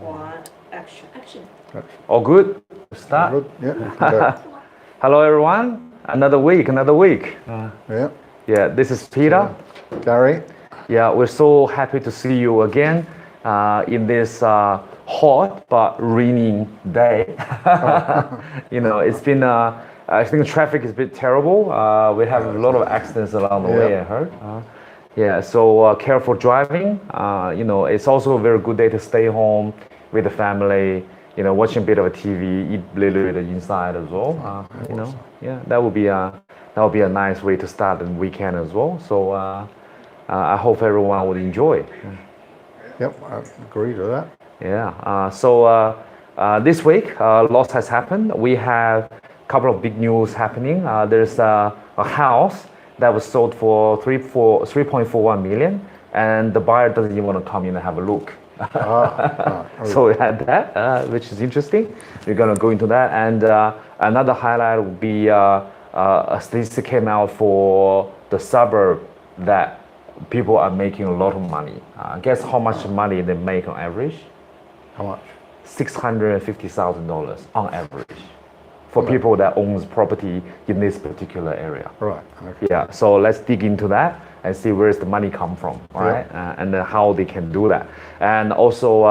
One, action. All good? Start. Good. Yeah. Hello, everyone. Another week. Yeah. Yeah, this is Peter. Gary. Yeah, we're so happy to see you again in this hot but raining day. It's been, I think traffic is a bit terrible. We have a lot of accidents along the way, I heard. So careful driving. It's also a very good day to stay home with the family, watching a bit of a TV, eat a little bit inside as well. That would be a nice way to start the weekend as well. So I hope everyone would enjoy. Yep, I agree to that. Yeah. So this week, lots has happened. We have a couple of big news happening. There's a house that was sold for 3.41 million, and the buyer doesn't even want to come in and have a look. So we had that, which is interesting. We're gonna go into that, and another highlight would be a statistic came out for the suburb that people are making a lot of money. Guess how much money they make on average? How much? $650,000 on average for people that owns property in this particular area. Right. Okay. Yeah. So let's dig into that and see where's the money come from, right? And then how they can do that. And also,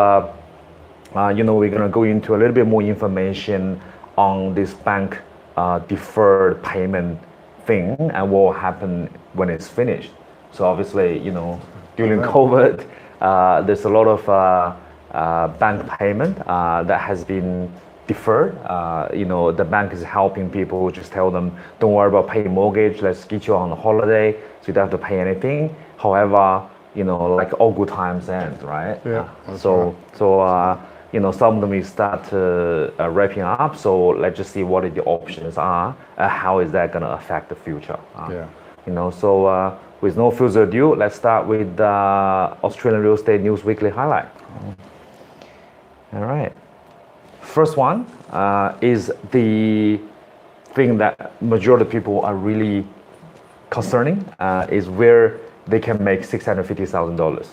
we're gonna go into a little bit more information on this bank deferred payment thing and what will happen when it's finished. So obviously, during COVID, there's a lot of bank payment that has been deferred. The bank is helping people, just tell them, don't worry about paying mortgage, let's get you on a holiday so you don't have to pay anything. However, like all good times end, right? Yeah. So some of them will start wrapping up. So let's just see what the options are, how is that gonna affect the future. So with no further ado, let's start with Australian Real Estate News Weekly Highlight. All right. First one is the thing that majority of people are really concerning is where they can make $650,000.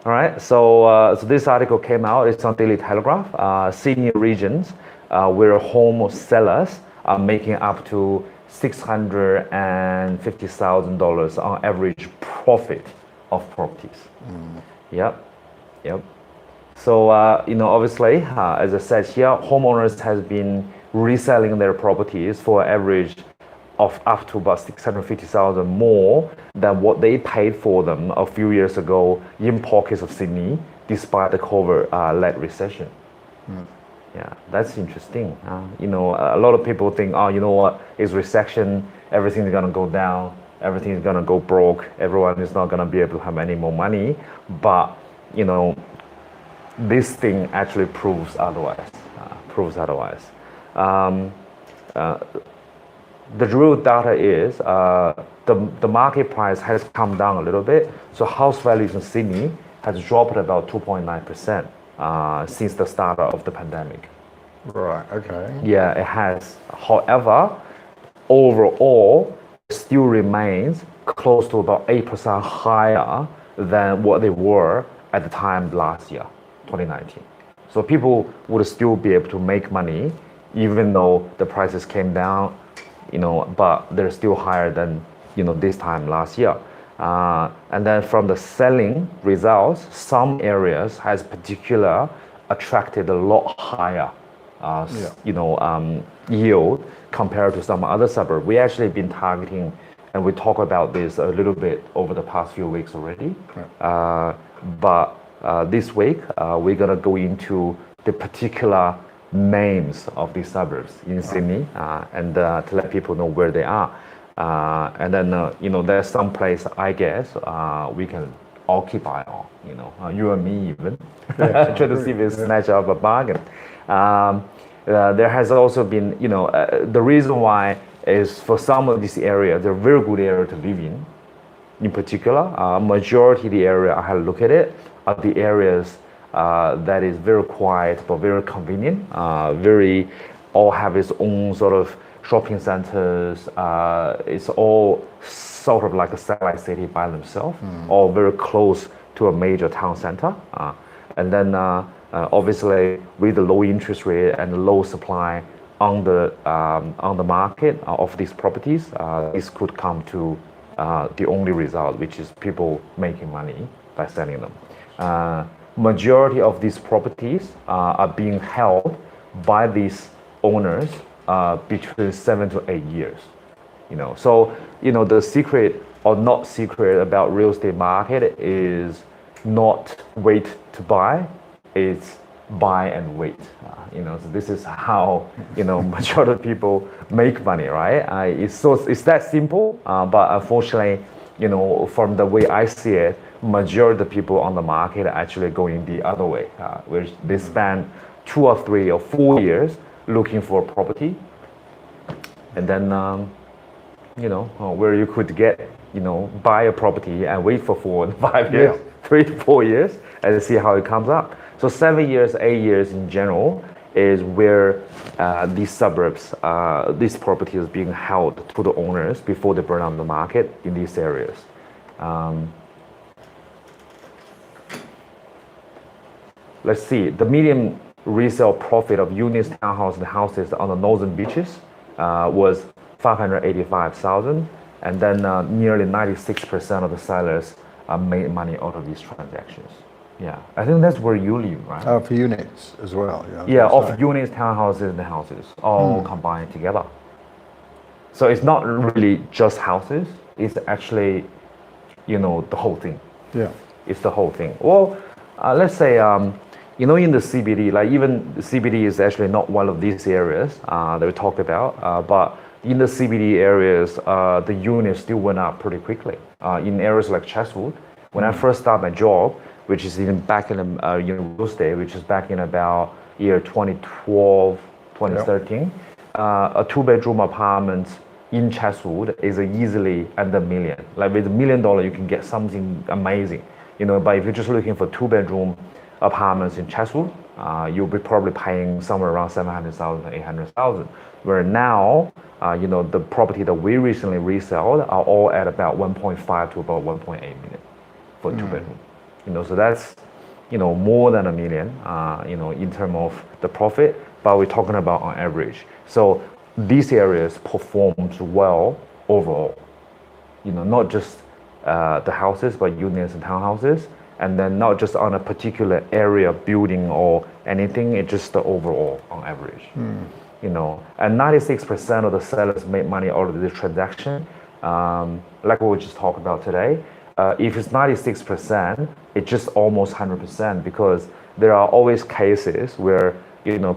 All right, so this article came out. It's on Daily Telegraph. Sydney regions where home sellers are making up to $650,000 on average profit of properties. Yep. So, obviously, as I said here, homeowners has been reselling their properties for an average of up to about $650,000 more than what they paid for them a few years ago in pockets of Sydney, despite the COVID-led recession. Yeah, that's interesting. A lot of people think, it's recession, everything's gonna go down, everything's gonna go broke, everyone is not gonna be able to have any more money. But, this thing actually proves otherwise. The real data is the market price has come down a little bit. So house values in Sydney has dropped about 2.9% since the start of the pandemic. Right. Okay. Yeah, it has. However, overall, it still remains close to about 8% higher than what they were at the time last year, 2019. So people would still be able to make money even though the prices came down, but they're still higher than, this time last year. And then from the selling results, some areas has particular attracted a lot higher, yield compared to some other suburb. We actually been targeting, and we talk about this a little bit over the past few weeks already. But this week, we're gonna go into the particular names of these suburbs in Sydney and to let people know where they are. And then, there's some place, I guess, we can all keep eye on, you and me even, try to see if we snatch up a bargain. There has also been, the reason why is for some of these areas, they're very good area to live in particular. Majority of the area, I had a look at it, are the areas that is very quiet but very convenient, all have its own sort of shopping centers. It's all sort of like a satellite city by themselves, all very close to a major town center. And then obviously with the low interest rate and the low supply on the market of these properties, this could come to the only result, which is people making money by selling them. Majority of these properties are being held by these owners between 7 to 8 years. So the secret or not secret about real estate market is not wait to buy, it's buy and wait. So this is how majority of people make money, right? It's that simple, but unfortunately, from the way I see it, majority of the people on the market are actually going the other way, where they spend 2 or 3 or 4 years looking for a property, and then where you could get buy a property and wait for 4 and 5 years, 3 to 4 years, and see how it comes up. So 7 years, 8 years in general is where these suburbs, this property is being held to the owners before they burn on the market in these areas. Let's see, the median resale profit of units, townhouses, and houses on the northern beaches was 585,000, and then nearly 96% of the sellers made money out of these transactions. Yeah, I think that's where you live, right? Oh, for units as well. Yeah, of units, townhouses, and houses all combined together. So it's not really just houses; it's actually, the whole thing. Yeah, it's the whole thing. Well, let's say, in the CBD, like even the CBD is actually not one of these areas that we talked about, but in the CBD areas, the units still went up pretty quickly. In areas like Chatswood, when I first started my job, which is back in real estate, which is back in about year 2012, 2013, a 2-bedroom apartment in Chatswood is easily under $1 million. Like with $1 million, you can get something amazing. But if you're just looking for 2-bedroom apartments in Chatswood, you'll be probably paying somewhere around 700,000 to 800,000. Where now, the property that we recently resold are all at about 1.5 to about 1.8 million for 2-bedroom. So that's more than $1 million, in terms of the profit, but we're talking about on average. So these areas performs well overall, not just the houses, but units and townhouses, and then not just on a particular area, building or anything, it's just the overall on average. And 96% of the sellers make money out of this transaction. Like what we just talked about today, if it's 96%, it's just almost 100%, because there are always cases where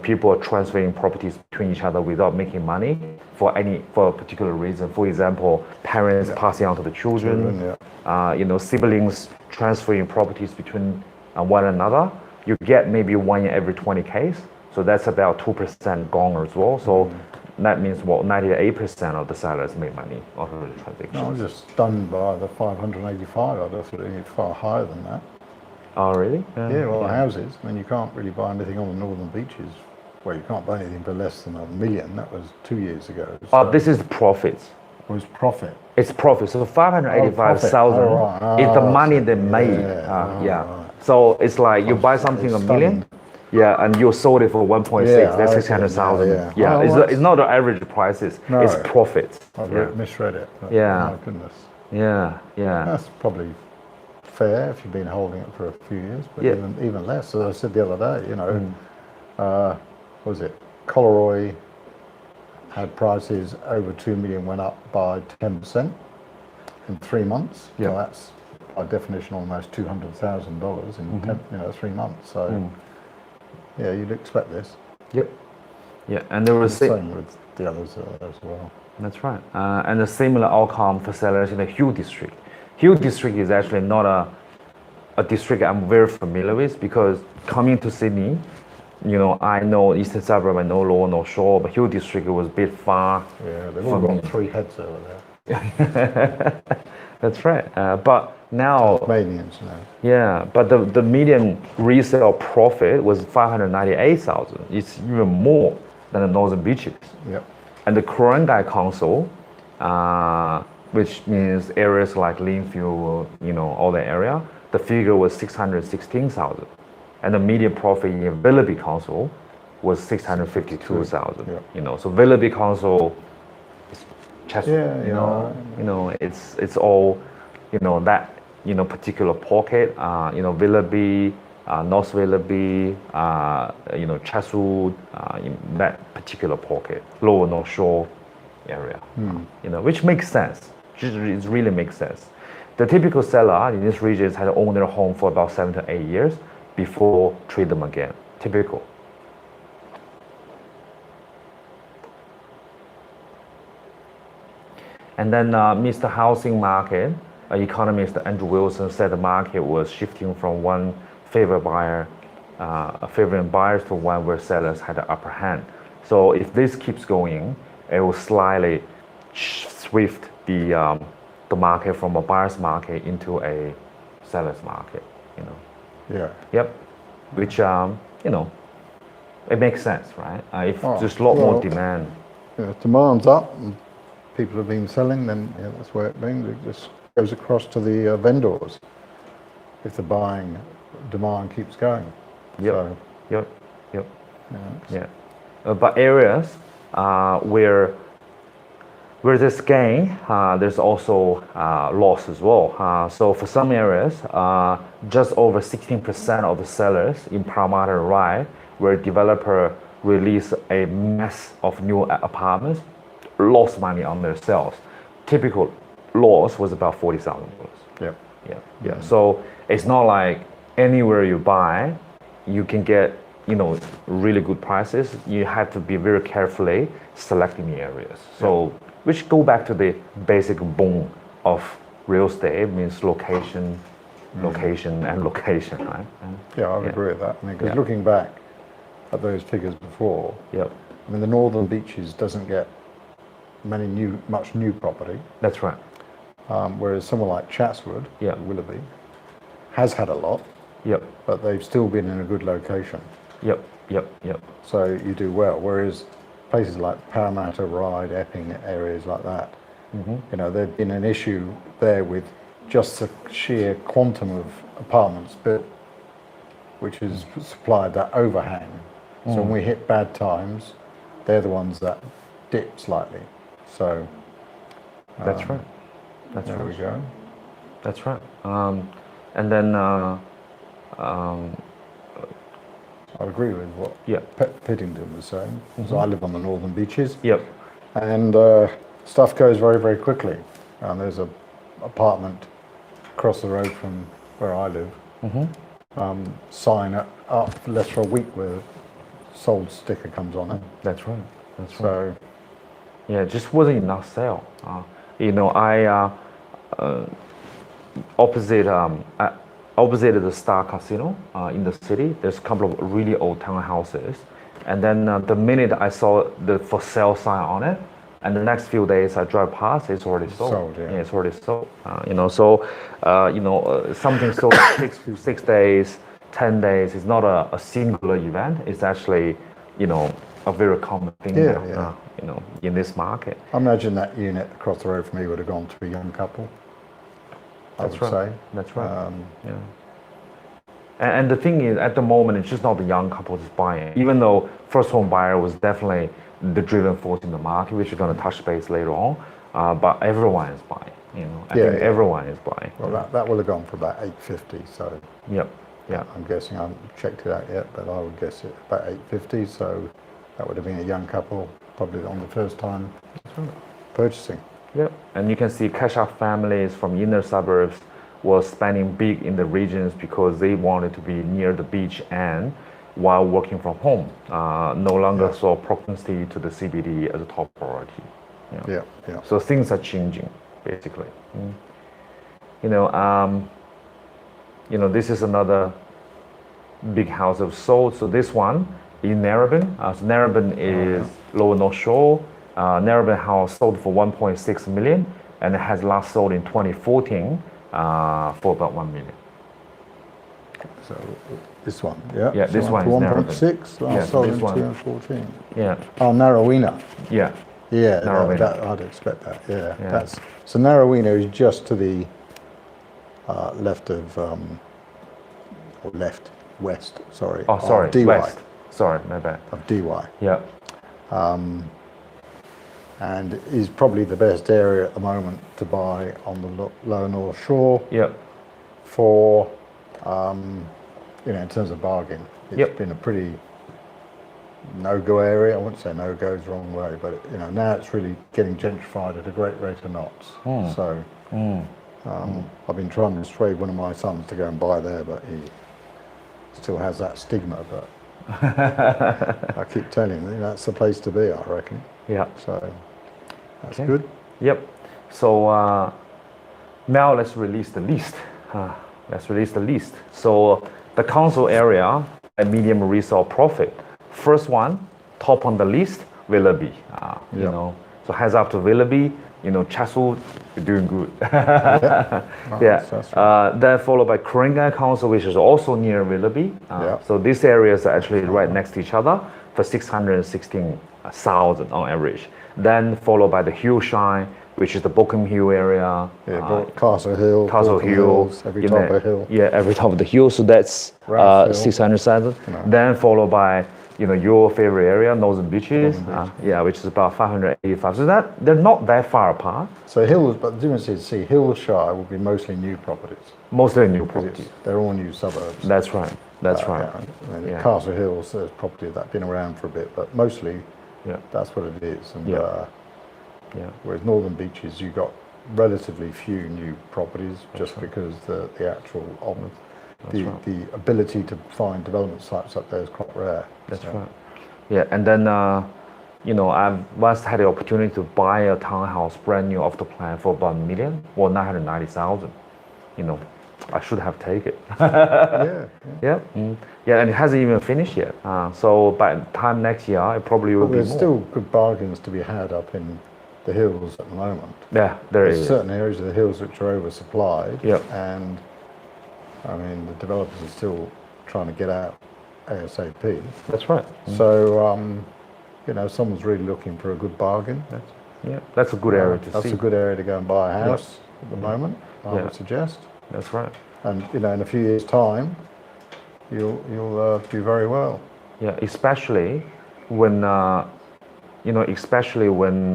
people are transferring properties between each other without making money for a particular reason. For example, parents passing on to the children, siblings transferring properties between one another. You get maybe 1 in every 20 cases, so that's about 2% gone as well. So that means 98% of the sellers make money out of the transaction. I was just stunned by the 585. I thought it was far higher than that. Oh, really? The houses. I mean, you can't really buy anything on the northern beaches. Well, you can't buy anything for less than $1 million. That was 2 years ago. So this is profits. it was profit. It's profit. So 585,000 is the money they made. So it's like you buy something $1 million. Yeah, and you sold it for 1.6. That's 600,000. It's not the average prices. No. It's profits. I misread it. But, Yeah. My goodness. Yeah. That's probably fair if you've been holding it for a few years, but Yeah. even less. As I said the other day, what was it? Coleroy had prices over 2 million, went up by 10% in 3 months. Yeah. So that's by definition almost $200,000 in 3 months. So yeah, you'd expect this. Yep. Yeah, and there was Same with the others as well. That's right. And a similar outcome for sellers in the Hill District. Hill District is actually not a district I'm very familiar with, because coming to Sydney, I know Eastern Suburb, I know Lower North Shore, but Hill District was a bit far. Yeah, they've all got 3 heads over there. That's right. But now, Tasmanians now. yeah, but the median resale profit was 598,000. It's even more than the Northern Beaches. Yep. And the Ku-ring-gai Council, which means areas like Lynfield, all that area, the figure was 616,000, and the median profit in Willoughby Council was 652,000. Yeah. You know, so Willoughby Council is Chatswood. Yeah, You know, it's all, you know, that, you know, particular pocket. You know, Willoughby, North Willoughby, you know, Chatswood, in that particular pocket, Lower North Shore area. You know, which makes sense. It really makes sense. The typical seller in this region has owned their home for about 7 to 8 years before trade them again. Typical. And then Mr. Housing Market, economist Andrew Wilson said the market was shifting from one favoring buyers to one where sellers had the upper hand. So if this keeps going, it will slightly shift the market from a buyer's market into a seller's market. You know. Yeah. Yep. Which you know, it makes sense, right? If there's a lot more demand. Yeah, demand's up and people have been selling, then yeah, that's where it brings. It just goes across to the vendors if the buying demand keeps going. Yep. So, Yep. yeah, Yeah. But areas where there's gain, there's also loss as well. So for some areas, just over 16% of the sellers in Parramatta and Ryde, where developer released a mass of new apartments, lost money on their sales. Typical loss was about $40,000. yeah. Yeah. So it's not like anywhere you buy, you can get, you know, really good prices. You have to be very carefully selecting the areas. So which go back to the basic bone of real estate, means location, location, right? Yeah, I would agree with that. I mean, because Yeah. looking back at those figures before, Yep. I mean, the Northern Beaches doesn't get much new property, That's right. whereas someone like Chatswood, Yeah. Willoughby, has had a lot, Yep. but they've still been in a good location. Yep. So you do well. Whereas places like Parramatta, Ryde, Epping, areas like that, you know, there's been an issue there with just the sheer quantum of apartments built, which has supplied that overhang. So when we hit bad times, they're the ones that dip slightly. So That's right. That's there right. we go. That's right. And then I agree with what yeah. Piddington was saying. So I live on the Northern Beaches. Yep. And stuff goes very, very quickly. And there's an apartment across the road from where I live. Sign up less for a week with a sold sticker comes on it. That's right. That's right. So Yeah, it just wasn't enough sale. You know, I opposite the Star Casino in the city, there's a couple of really old townhouses, and then the minute I saw the for sale sign on it, and the next few days I drive past, it's already sold. yeah. It's already sold. You know, so something sold in 6 days, 10 days. It's not a singular event. It's actually, you know, a very common thing Yeah, now, yeah. you know, in this market. I imagine that unit across the road from me would have gone to a young couple. That's I would right. say. That's right. Yeah. And the thing is, at the moment, it's just not the young couples buying. Even though first home buyer was definitely the driving force in the market, which we're going to touch base later on, but everyone is buying. You know, I think everyone is buying. Well, that will have gone for about 850. So Yep. Yeah. I'm guessing I haven't checked it out yet, but I would guess it about 850. So that would have been a young couple, probably on the first time purchasing. Yep. And you can see cash-out families from inner suburbs were spending big in the regions because they wanted to be near the beach and while working from home. No longer saw proximity to the CBD as a top priority. You know? Yeah. So things are changing, basically. You know, this is another big house of sold. So this one in Narrabeen. So Narrabeen is Lower North Shore. Narrabeen house sold for 1.6 million, and it has last sold in 2014 for about 1 million. So this one, yeah. Yeah, this one is 1.6. Last sold this in one. 2014. Yeah, Oh, Narrowena. yeah, Yeah, Narrowena. I'd expect that. Yeah, Yeah. so Narrowena is just to the left of, or left, west, sorry. Oh, sorry, of DY, west. Sorry, my bad. of DY. Yeah. And is probably the best area at the moment to buy on the lower North Shore Yeah. for, in terms of bargain. It's Yep. been a pretty no-go area. I wouldn't say no-go is the wrong way, but now it's really getting gentrified at a great rate of knots. So I've been trying to persuade one of my sons to go and buy there, but he still has that stigma. But I keep telling him that's the place to be, I reckon. Yeah. So that's Okay. good. Yep. So now let's release the list. So the council area, a medium resale profit. First one, top on the list, Willoughby. So heads up to Willoughby. Chatswood, you're doing good. That's right. Then followed by Ku-ring-gai Council, which is also near Willoughby. So these areas are actually right next to each other for 616,000 on average. Then followed by the Hillshine, which is the Bockham Hill area. Castle Hill, Castle Balcombe Hill, Hills, every top of a hill. Yeah, every top of the hill. So that's Rouse Hill. 600,000. Then followed by your favorite area, Northern Beaches. Which is about 585. So that they're not that far apart. So Hills, but the difference is, Hillshire will be mostly new properties. Mostly new properties. They're all new suburbs. That's right. That's right. And Castle Hills, there's property that's been around for a bit, but mostly that's what it is. And whereas Northern Beaches, you've got relatively few new properties, just because the actual the ability to find development sites up there is quite rare. That's right. Yeah, and then I've once had the opportunity to buy a townhouse brand new off the plan for about $1 million or 990,000. I should have taken it. Yeah, and it hasn't even finished yet. So by the time next year, it probably will be There's more. still good bargains to be had up in the hills at the moment. Yeah, there There's is. certain areas of the hills which are oversupplied. Yep. And I mean, the developers are still trying to get out ASAP. That's right. So, someone's really looking for a good bargain. That's a good area to see. That's a good area to go and buy a house at the moment, I would suggest. That's right. And, in a few years' time, you'll do very well. Yeah, especially when,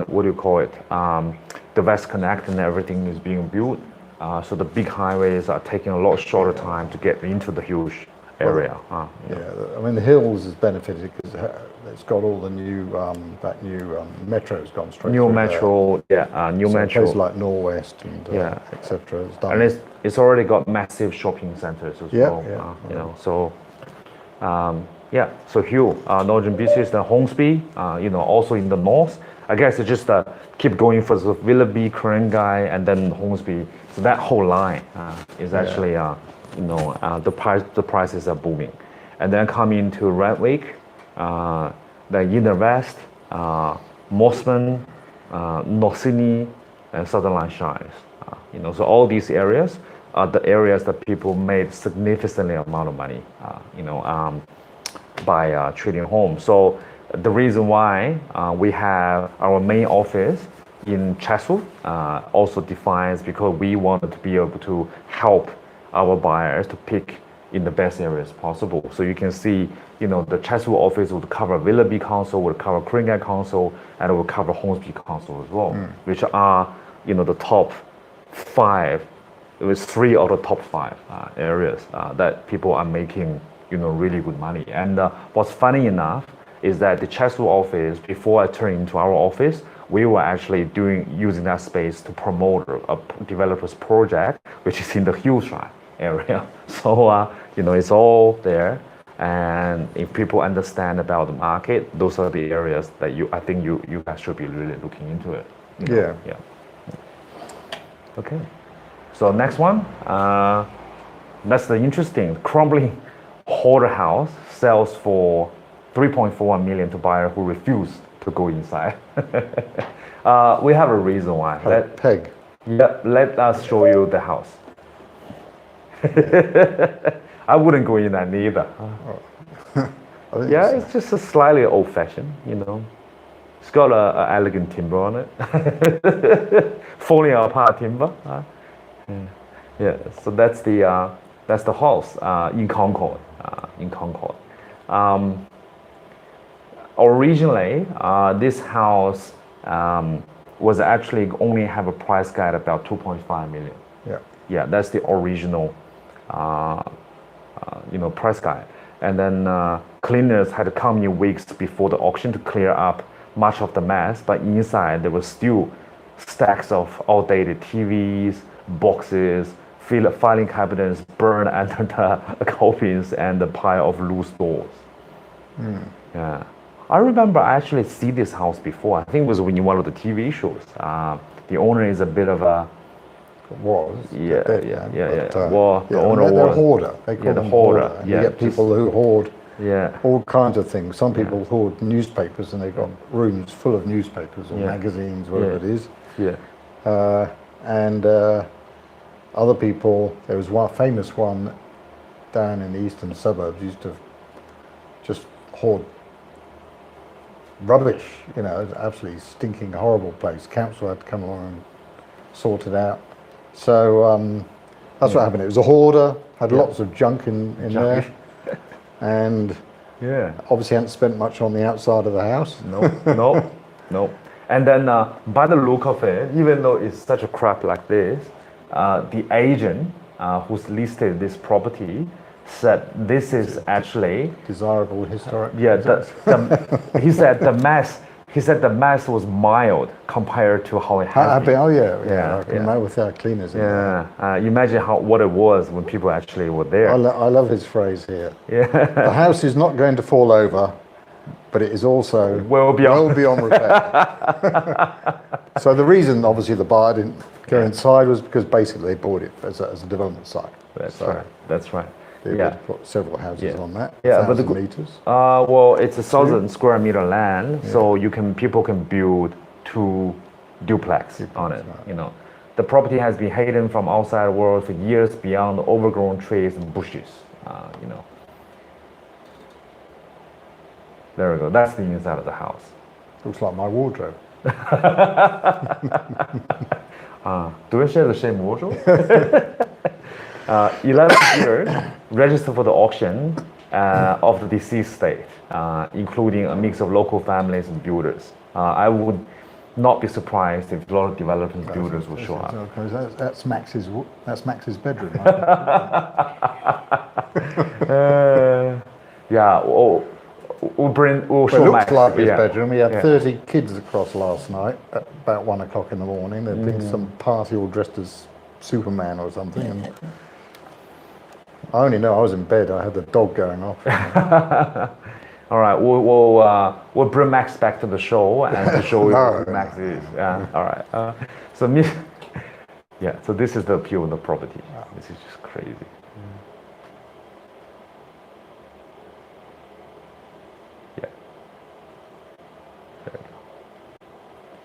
what do you call it? The West Connect and everything is being built. So the big highways are taking a lot shorter time to get into the huge area. I mean, the hills has benefited because it's got all the new, metro's gone straight New through metro, new there. So metro. places like Norwest and etc. has done. And it's already got massive shopping centers as well. So Hill, Northern Beaches, the Hornsby, also in the north. I guess it's just keep going for the Willoughby, Ku-ring-gai, and then Hornsby. So that whole line is actually, the prices are booming. And then coming to Redwick, the Inner West, Mossman, North Sydney, and Sutherland Shires. So all these areas are the areas that people made significantly amount of money, by trading homes. So the reason why we have our main office in Chatswood also defines because we wanted to be able to help our buyers to pick in the best areas possible. So you can see, the Chatswood office would cover Willoughby Council, would cover Ku-ring-gai Council, and it would cover Hornsby Council as well, which are, the top 5. It was 3 of the top 5 areas that people are making, really good money. And what's funny enough is that the Chatswood office, before I turned into our office, we were actually using that space to promote a developer's project, which is in the Hillshire area. So, it's all there. And if people understand about the market, those are the areas that I think you guys should be really looking into it. Yeah. Okay. So next one, that's the interesting. Crumbling Hoarder House sells for $3.41 million to buyer who refused to go inside. We have a reason why. Peg. Let us show you the house. I wouldn't go in that neither. It's just a slightly old-fashioned, It's got a elegant timber on it. Falling apart timber. Yeah, so that's the house in Concord. Um, Originally, this house was actually only have a price guide about 2.5 million. Yeah. Yeah, that's the original, price guide. And then cleaners had to come in weeks before the auction to clear up much of the mess. But inside there was still stacks of outdated TVs, boxes, filing cabinets burned under the coffins, and a pile of loose doors. Yeah. I remember I actually see this house before. I think it was in one of the TV shows. The owner is a bit of a Was. yeah. But, Well, the owner they're was hoarder. They call the them hoarder, hoarder. And yeah, you get people who hoard yeah. all kinds of things. Some people hoard newspapers, and they've got rooms full of newspapers or Yeah. magazines, whatever Yeah. it is. Yeah. And other people, there was one famous one down in the eastern suburbs, used to just hoard rubbish, it's absolutely stinking, horrible place. Council had to come along and sort it out. So that's what happened. It was a hoarder, had lots of junk in there, and Yeah. obviously hadn't spent much on the outside of the house. No. And then by the look of it, even though it's such a crap like this, the agent who's listed this property said this is actually Desirable historic. yeah. He said the mess was mild compared to how it has been. Oh yeah, Yeah, I can yeah. imagine with our cleaners. In there. Yeah, imagine what it was when people actually were there. I love his phrase here. Yeah. The house is not going to fall over, but it is also Well beyond repair. So the reason, obviously, the buyer didn't go inside was because basically they bought it as a development site. That's right. They Yeah. would put several houses on that. Yeah, but 1,000 meters. Well, it's 1,000 square meter land, so people can build 2 duplex on it. The property has been hidden from outside world for years beyond overgrown trees and bushes. There we go. That's the inside of the house. Looks like my wardrobe. Do we share the same wardrobe? 11 years registered for the auction of the deceased estate, including a mix of local families and builders. I would not be surprised if a lot of developers and builders will show up. That's Max's bedroom. Yeah, we'll It show looks Max. like his Yeah. bedroom. He had Yeah. 30 kids across last night at about 1 o'clock in the morning. There'd been some party all dressed as Superman or something. And I only know I was in bed. I had the dog going off. All right, we'll bring Max back to the show and to show you who Max is. Yeah. All right. So this is the appeal of the property. This is just crazy. Yeah. There we go.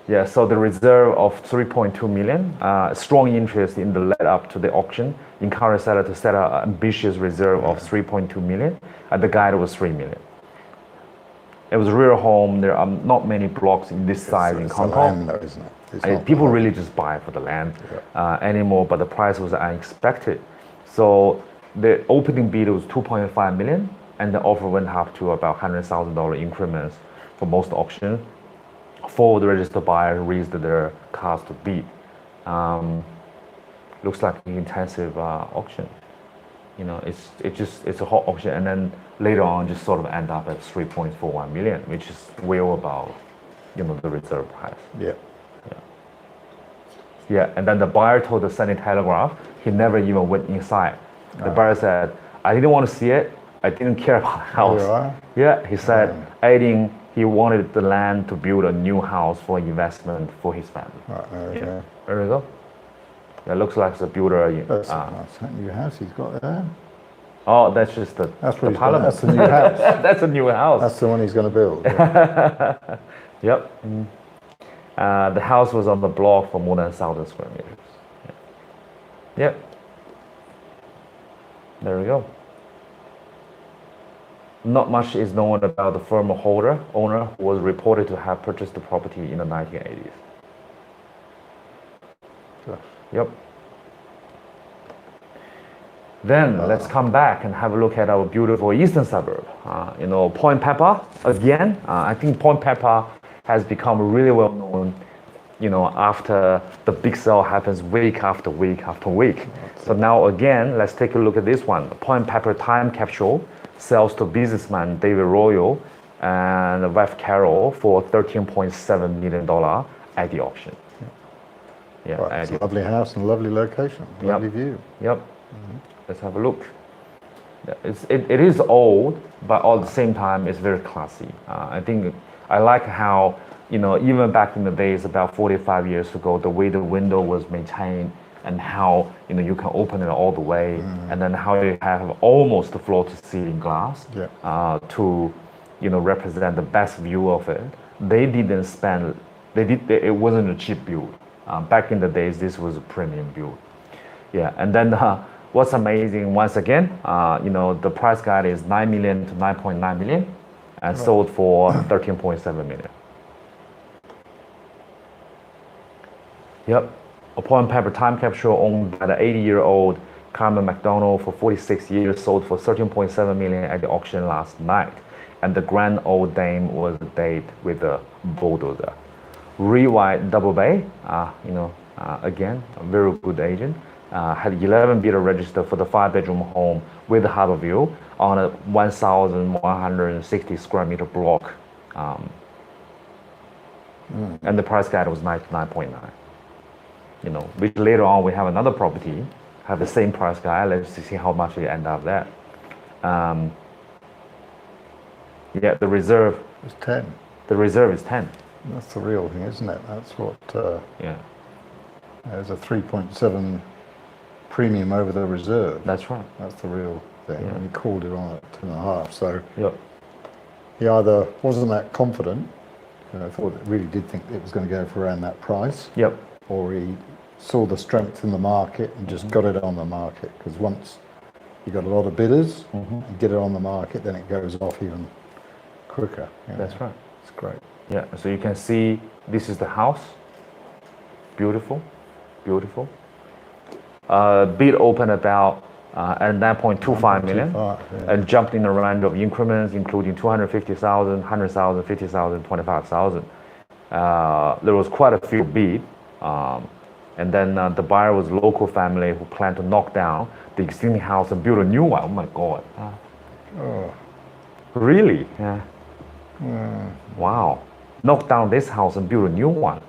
Yeah. So the reserve of 3.2 million. Strong interest in the lead up to the auction encouraged seller to set an ambitious reserve of 3.2 million, and the guide was 3 million. It was a real home. There are not many blocks in this size in It's Hong the Kong. land, though, isn't it? It's not People the- really just buy for the land anymore, but the price was unexpected. So the opening bid was 2.5 million, and the offer went up to about $100,000 increments for most auctions. 4 of the registered buyers raised their cost to bid. Looks like an intensive auction. It's a hot auction, and then later on just sort of end up at 3.41 million, which is well above, the reserve price. Yeah. Yeah, and then the buyer told the Sunday Telegraph he never even went inside. The buyer said, "I didn't want to see it. I didn't care about the house." Right. Yeah, he said, adding he wanted the land to build a new house for investment for his family. Right, there we go. There we go. It looks like the builder. That's a nice new house he's got there. Oh, that's just the That's the what he's got. parliament. That's the new house. That's a new house. That's the one he's going to build. Yeah. Yep. The house was on the block for more than 1,000 square meters. Yep. There we go. Not much is known about the firm owner who was reported to have purchased the property in the 1980s. Gosh. Yep. Then let's come back and have a look at our beautiful eastern suburb. Point Pepper again. I think Point Pepper has become really well known. After the big sale happens week after week after week. So now again, let's take a look at this one. Point Pepper time capsule sells to businessman David Royal and wife Carol for $13.7 million at the auction. Yeah, Right, it's a lovely house and a lovely location, lovely view. Yep. Let's have a look. It is old, but at the same time, it's very classy. I think I like how, even back in the days, about 45 years ago, the way the window was maintained and how, you can open it all the way, and then how you have almost the floor to ceiling glass to, represent the best view of it. They didn't spend, it wasn't a cheap build. Back in the days, this was a premium build. Yeah, and then what's amazing, once again, the price guide is 9 million to 9.9 million and sold for 13.7 million. Yep, a Point Pepper time capsule owned by the 80-year-old Carmen McDonald for 46 years, sold for 13.7 million at the auction last night. And the grand old dame was the date with the bulldozer. Rewide Double Bay, again, a very good agent. Had 11 bidder registered for the 5-bedroom home with a harbor view on a 1,160 square meter block. And the price guide was 99.9. Which later on we have another property, have the same price guide. Let's see how much we end up there. The reserve It's 10. The reserve is 10. That's the real thing, isn't it? That's what, Yeah, there's a 3.7 premium over the reserve. that's right. That's the real thing. Yeah. And he called it on at 2.5. So Yep. he either wasn't that confident, thought it really did think it was going to go for around that price, Yep. or he saw the strength in the market and just got it on the market. Because once you got a lot of bidders and get it on the market, then it goes off even quicker. That's right. It's great. Yeah, so you can see this is the house. Beautiful, beautiful. Bid open about at 9.25 million 9.25, yeah. and jumped in a range of increments, including 250,000, 100,000, 50,000, 25,000. There was quite a few bid. And then the buyer was a local family who planned to knock down the existing house and build a new one. Oh my God. Oh, Really? Yeah. Wow. Knock down this house and build a new one.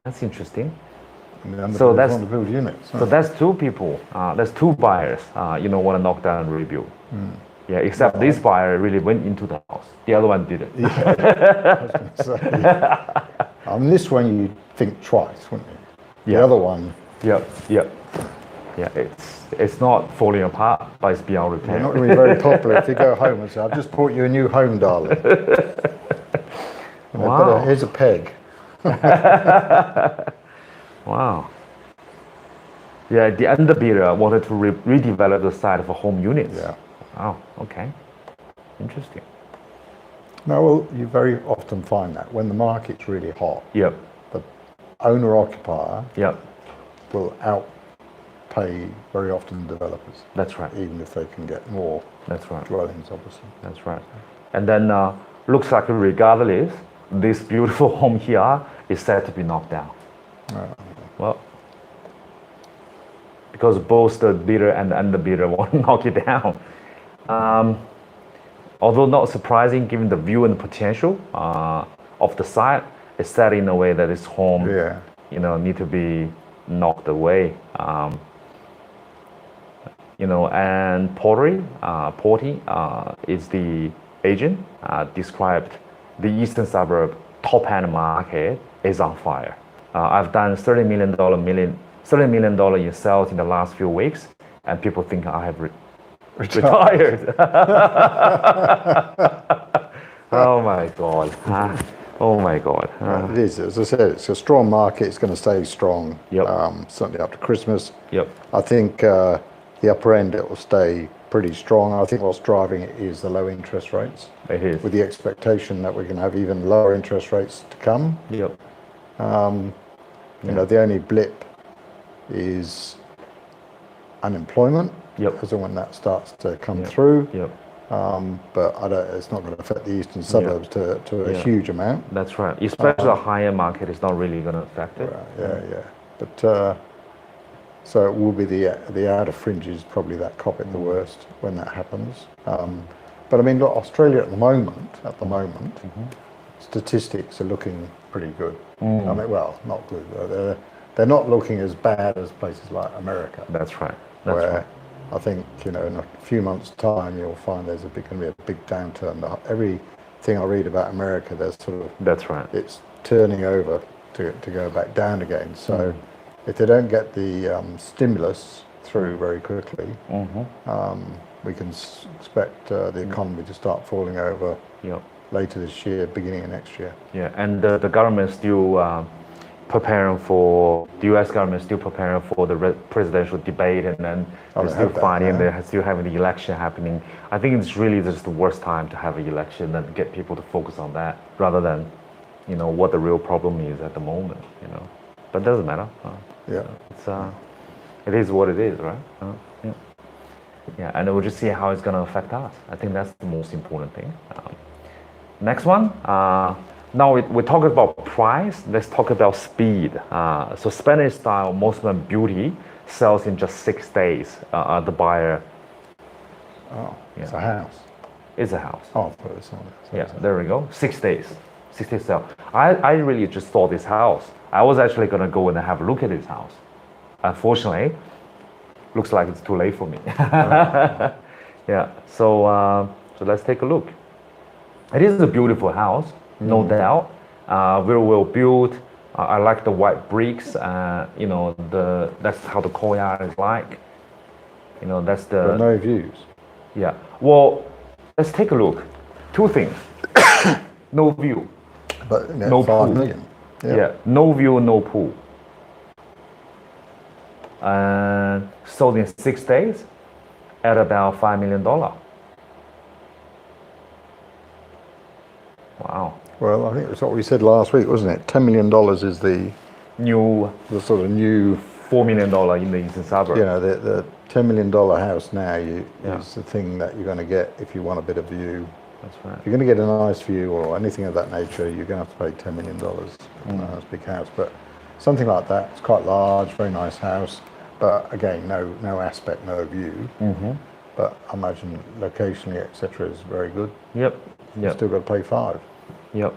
That's interesting. and So that's- want to build units. So that's two people. That's two buyers. Want to knock down and rebuild. Yeah, except this buyer really went into the house. The other one didn't. So, on this one, you think twice, wouldn't you? The Yeah. other one, Yep. Yep. Yeah. It's not falling apart, but it's beyond you're repair. not going to be very popular if you go home and say, "I've just bought you a new home, darling." Wow. Here's a peg. Wow. Yeah, the underbidder wanted to redevelop the site for home units. Yeah. Wow. Okay. Interesting. No, well, you very often find that when the market's really hot, Yep. the owner-occupier Yep. will outpay very often developers, That's right. even if they can get more That's right. dwellings, obviously. That's right. And then looks like regardless, this beautiful home here is set to be knocked down. Well, because both the bidder and the underbidder want to knock it down. Although not surprising given the view and the potential of the site, it's set in a way that this home, Yeah. need to be knocked away. And Porty is the agent, described the eastern suburb top end market is on fire. I've done $30 million in sales in the last few weeks, and people think I have retired. Oh my God. Oh my God. It is, as I said, it's a strong market. It's going to stay strong, Yep. certainly up to Christmas. Yep. I think the upper end, it will stay pretty strong. I think what's driving it is the low interest rates, It is. with the expectation that we're going to have even lower interest rates to come. Yep. The only blip is unemployment Yep. as and when that starts to come Yep. through. Yep. But it's not going to affect the eastern suburbs to a Yeah. huge amount. That's right. Especially the higher market is not really going to affect it. Yeah. But so it will be the outer fringes probably that cop it the worst when that happens. But I mean, look, Australia at the moment, statistics are looking pretty good. I mean, well, not good. They're not looking as bad as places like America. That's right. That's where right. I think, in a few months' time, you'll find there's going to be a big downturn. Everything I read about America, there's sort of, That's right. it's turning over to go back down again. So if they don't get the stimulus through very quickly, we can expect the economy to start falling over Yep. later this year, beginning of next year. Yeah, and the government is still preparing for the U.S. government is still preparing for the presidential debate, and then they're still fighting. They're still having the election happening. I think it's really just the worst time to have an election and get people to focus on that rather than, what the real problem is at the moment. But it doesn't matter. Yeah. It is what it is, right? Yeah. Yeah, and we'll just see how it's going to affect us. I think that's the most important thing. Next one. Now we're talking about price. Let's talk about speed. So Spanish style Mosman Beauty sells in just 6 days. The buyer. Oh, it's a house. It's a house. Oh, I've put this on. Yeah, there we go. 6 days. 6 days sell. I really just saw this house. I was actually gonna go and have a look at this house. Unfortunately, looks like it's too late for me. Yeah. So let's take a look. It is a beautiful house, no doubt. Very well built. I like the white bricks. That's how the courtyard is like. That's the. But no views. Yeah. Well, let's take a look. 2 things. No view. But No 5 pool. million. Yeah. No view, no pool. And sold in 6 days at about $5 million. Wow. Well, I think that's what we said last week, wasn't it? $10 million is the sort of new $4 million in the eastern suburb. the $10 million house now is the thing that you're going to get if you want a bit of view. That's right. If you're going to get a nice view or anything of that nature, you're going to have to pay $10 million for a nice big house. But something like that, it's quite large, very nice house. But again, no aspect, no view. But I imagine locationally, etc., is very good. Yep. You've still got to pay 5. Yep.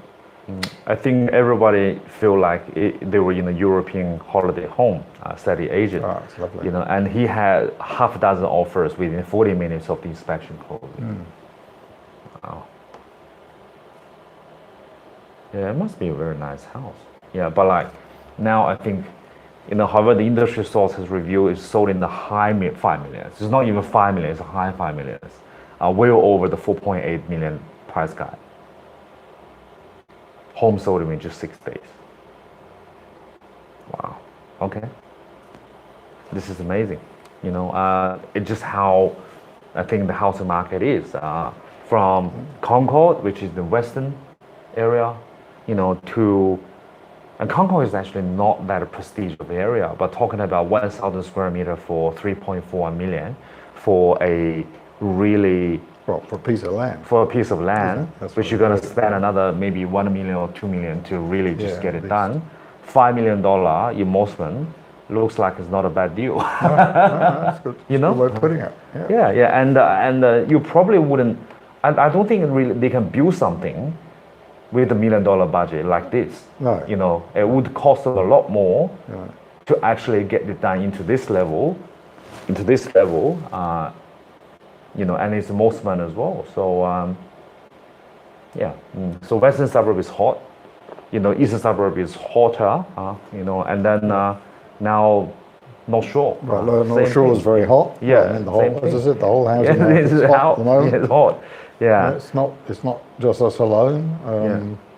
I think everybody feel like they were in a European holiday home, said the agent. Oh, it's lovely. And he had half a dozen offers within 40 minutes of the inspection closing. Wow. Yeah, it must be a very nice house. Yeah, but now I think, however, the industry sources review is sold in the high 5 million. It's not even 5 million, it's a high 5 million. Well over the 4.8 million price guide. Home sold in just 6 days. Wow. Okay. This is amazing. It's just how I think the housing market is. From Concord, which is the western area, and Concord is actually not that prestigious of area, but talking about 1,000 square meter for 3.4 million for a really Well, for a piece of land. for a piece of land, That's which what you're gonna it is. spend another maybe 1 million or 2 million to really just Yeah, get at it least. done. $5 million investment looks like it's not a bad deal. That's good. You know? Good way of putting it. Yeah. Yeah, and you probably wouldn't. I don't think really they can build something with $1 million budget like this. No. It would cost a lot more Right. to actually get it done into this level, and it's Mosman as well. So so western suburb is hot, eastern suburb is hotter, and then now North Shore. Well, North same Shore thing. is very hot. Yeah, I mean, same as I thing. said, the whole housing Yeah, market it's is hot at the moment. It's hot. Yeah. It's not just us alone.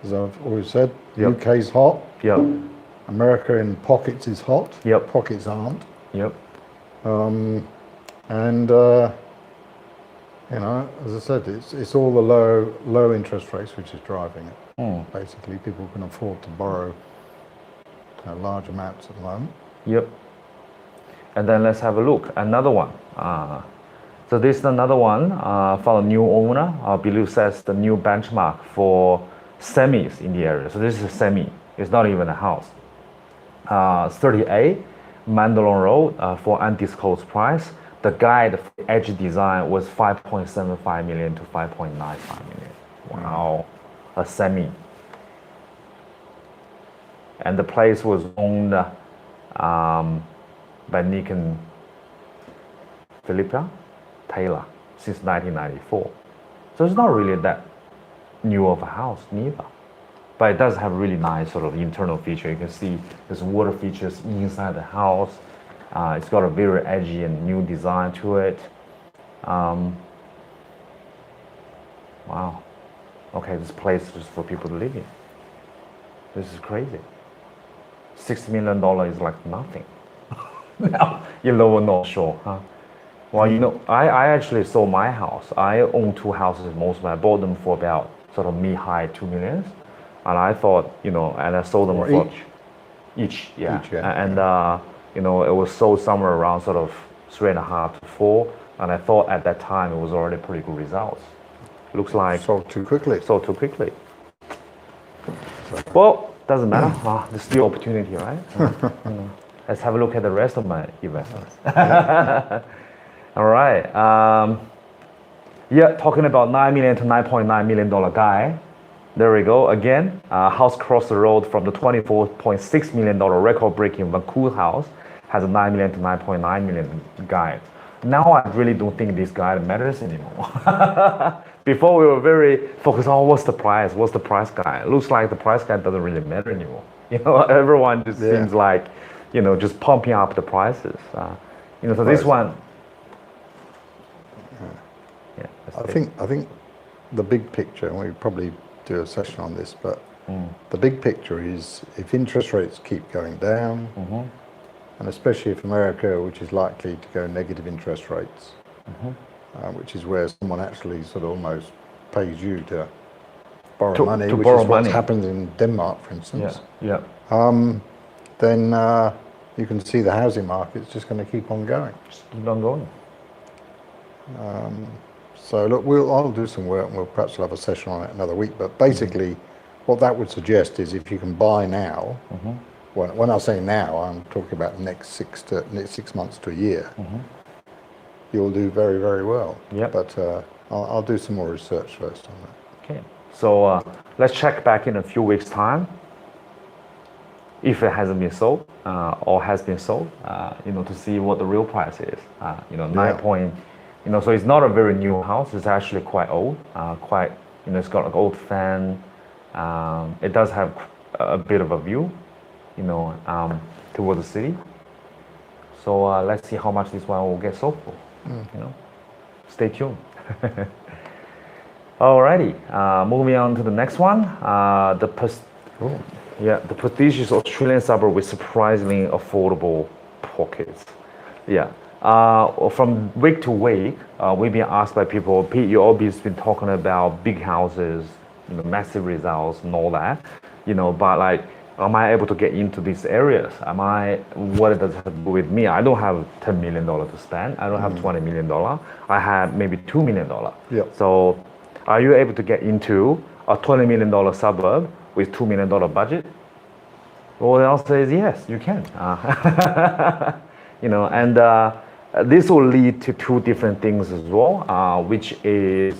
As I've always said, Yep. UK's hot. Yep. America in pockets is hot. Yep. Pockets aren't. Yep. And as I said, it's all the low interest rates which is driving it. Basically, people can afford to borrow large amounts at the moment. Yep. And then let's have a look. Another one. So this is another one for a new owner. I believe sets the new benchmark for semis in the area. So this is a semi. It's not even a house. 30A, Mandalon Road for undisclosed price. The guide for edge design was 5.75 million to 5.95 million. Wow, a semi. And the place was owned by Nick and Philippa Taylor since 1994. So it's not really that new of a house neither. But it does have really nice sort of internal feature. You can see there's water features inside the house. It's got a very edgy and new design to it. Wow. Okay, this place is just for people to live in. This is crazy. $6 million is like nothing. Now, in Lower North Shore, huh? Well, you know, I actually sold my house. I own two houses most of them. I bought them for about sort of mid-high 2 million. And I thought, you know, and I sold them for each, yeah. And you know, it was sold somewhere around sort of 3.5 to 4. And I thought at that time it was already pretty good results. Looks like Sold too quickly. Sold too quickly. Well, doesn't matter. There's still opportunity, right? Let's have a look at the rest of my investments. All right. Yeah, talking about $9 million to $9.9 million guy. There we go again. House across the road from the $24.6 million record-breaking Vancouver house has a $9 million to $9.9 million guide. Now I really don't think this guide matters anymore. Before we were very focused on what's the price guide. It looks like the price guide doesn't really matter anymore. You know, everyone just seems like, you know, just pumping up the prices. You know, so this one. Yeah. I think the big picture, and we probably do a session on this, but the big picture is if interest rates keep going down, and especially if America, which is likely to go negative interest rates, which is where someone actually sort of almost pays you to borrow money, which is what happens in Denmark, for instance. Then you can see the housing market's just going to keep on going. Just keep on going. So look, I'll do some work and we'll perhaps have a session on it another week. But basically, what that would suggest is if you can buy now, when I say now, I'm talking about the next 6 months to a year, you'll do very, very well. But I'll do some more research first on that. Okay. So let's check back in a few weeks' time if it hasn't been sold or has been sold, you know, to see what the real price is. You know, you know, so it's not a very new house. It's actually quite old. You know, it's got an old fan. It does have a bit of a view, you know, towards the city. So let's see how much this one will get sold for. You know, stay tuned. Alrighty, moving on to the next one. The prestigious Australian suburb with surprisingly affordable pockets. From week to week, we've been asked by people, Pete, you always been talking about big houses, you know, massive results and all that, you know, but like, am I able to get into these areas? What does it have to do with me? I don't have $10 million to spend. I don't have $20 million. I have maybe $2 million. So are you able to get into a $20 million suburb with $2 million budget? Well, the answer is yes, you can. You know, and this will lead to two different things as well, which is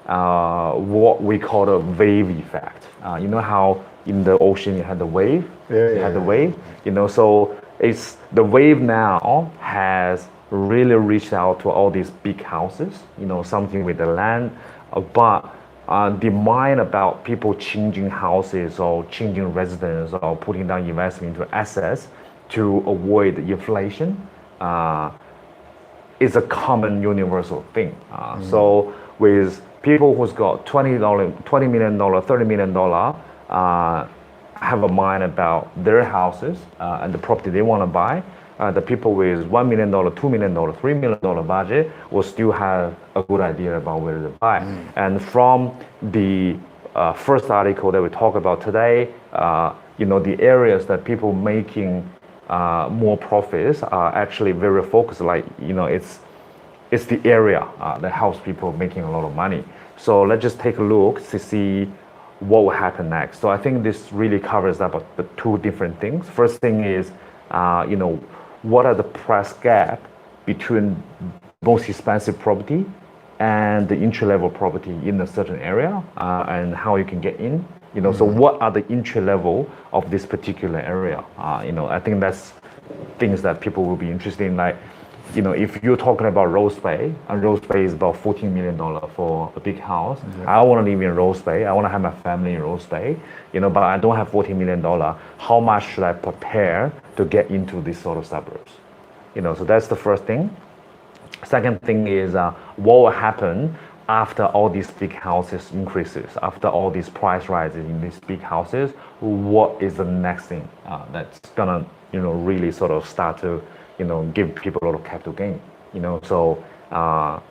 what we call the wave effect. You know how in the ocean you had the wave? The wave, you know, so it's the wave now has really reached out to all these big houses, you know, something with the land, but the mind about people changing houses or changing residence or putting down investment into assets to avoid inflation is a common universal thing. So with people who's got $20 million, $30 million, have a mind about their houses and the property they want to buy, the people with $1 million, $2 million, $3 million budget will still have a good idea about where to buy. And from the first article that we talk about today, you know, the areas that people making more profits are actually very focused. Like, it's the area that helps people making a lot of money. So let's just take a look to see what will happen next. So I think this really covers about the two different things. First thing is, what are the price gap between most expensive property and the entry level property in a certain area, and how you can get in. So what are the entry level of this particular area? I think that's things that people will be interested in. Like, if you're talking about Rose Bay, and Rose Bay is about $14 million for a big house. I want to live in Rose Bay. I want to have my family in Rose Bay, but I don't have $14 million. How much should I prepare to get into these sort of suburbs? So that's the first thing. Second thing is, what will happen after all these big houses increases, after all these price rises in these big houses? What is the next thing that's gonna, really sort of start to, give people a lot of capital gain? So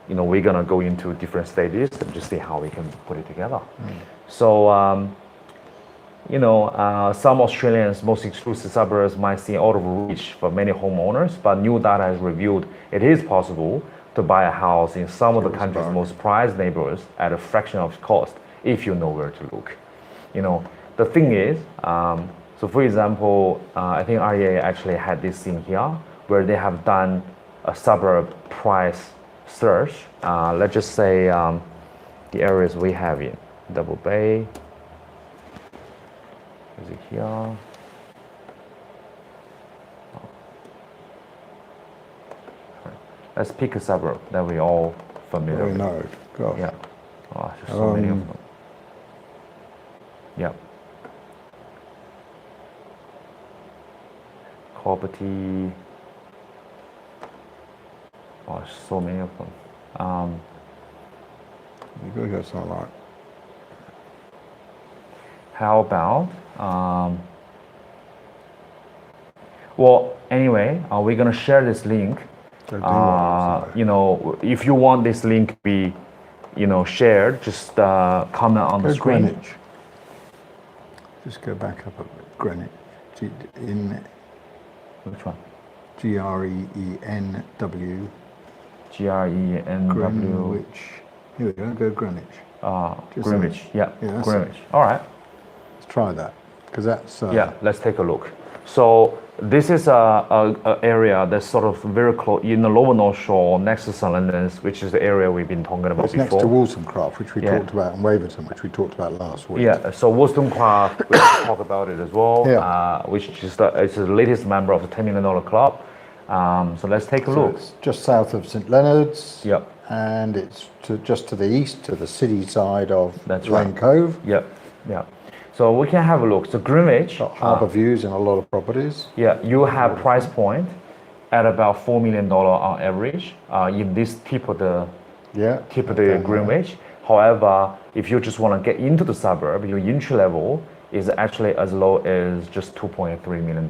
we're gonna go into different stages and just see how we can put it together. So some Australians' most exclusive suburbs might seem out of reach for many homeowners, but new data has revealed it is possible to buy a house in some of the country's most prized neighborhoods at a fraction of cost if you know where to look. The thing is, so for example, I think REA actually had this thing here where they have done a suburb price search. Let's just say the areas we have in Double Bay. Is it here? Let's pick a suburb that we all familiar with. know. Gosh. Yeah. Oh, there's so many of them. Yeah. Property. Oh, there's so many of them. You gotta go something like. How about, well, anyway, we're gonna share this link. If you want this link to be, shared, just comment on the screen. Greenwich. Just go back up a bit. Greenwich. Which one? Grenw. Grenw. Greenwich. Here we go. Go Greenwich. Greenwich. Yeah. Yeah, Greenwich. All right. Let's try that because that's. Yeah. Let's take a look. So this is a area that's sort of very close in the lower North Shore, next to St Leonards, which is the area we've been talking about it's before. next to Wollstonecraft, which we talked about, and Waverton, which we talked about last week. Yeah. So Wollstonecraft, we can talk about it as well. Yeah. Which is it's the latest member of the $10 million club. So let's take a look. It's just south of St Leonards. Yep. And it's just to the east, to the city side of That's Lane right. Cove. Yep. Yeah. So we can have a look. So Greenwich. Got harbour views in a lot of properties. Yeah, you have price point at about $4 million on average in this tip of the Greenwich. However, if you just want to get into the suburb, your entry level is actually as low as just $2.3 million.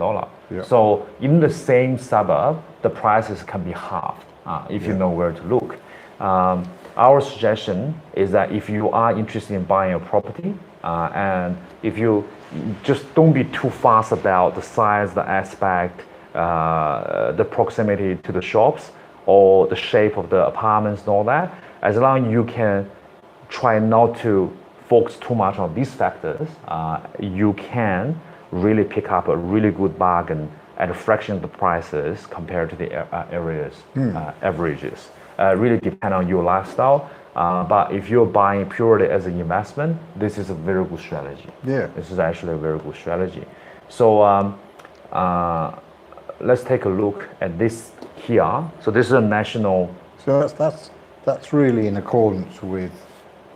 Yeah. So in the same suburb, the prices can be halved if you know where to look. Our suggestion is that if you are interested in buying a property, and if you just don't be too fast about the size, the aspect, the proximity to the shops, or the shape of the apartments and all that, as long as you can try not to focus too much on these factors, you can really pick up a really good bargain at a fraction of the prices compared to the areas averages. Really depend on your lifestyle. But if you're buying purely as an investment, this is a very good strategy. Yeah. This is actually a very good strategy. So let's take a look at this here. So this is a national. So that's really in accordance with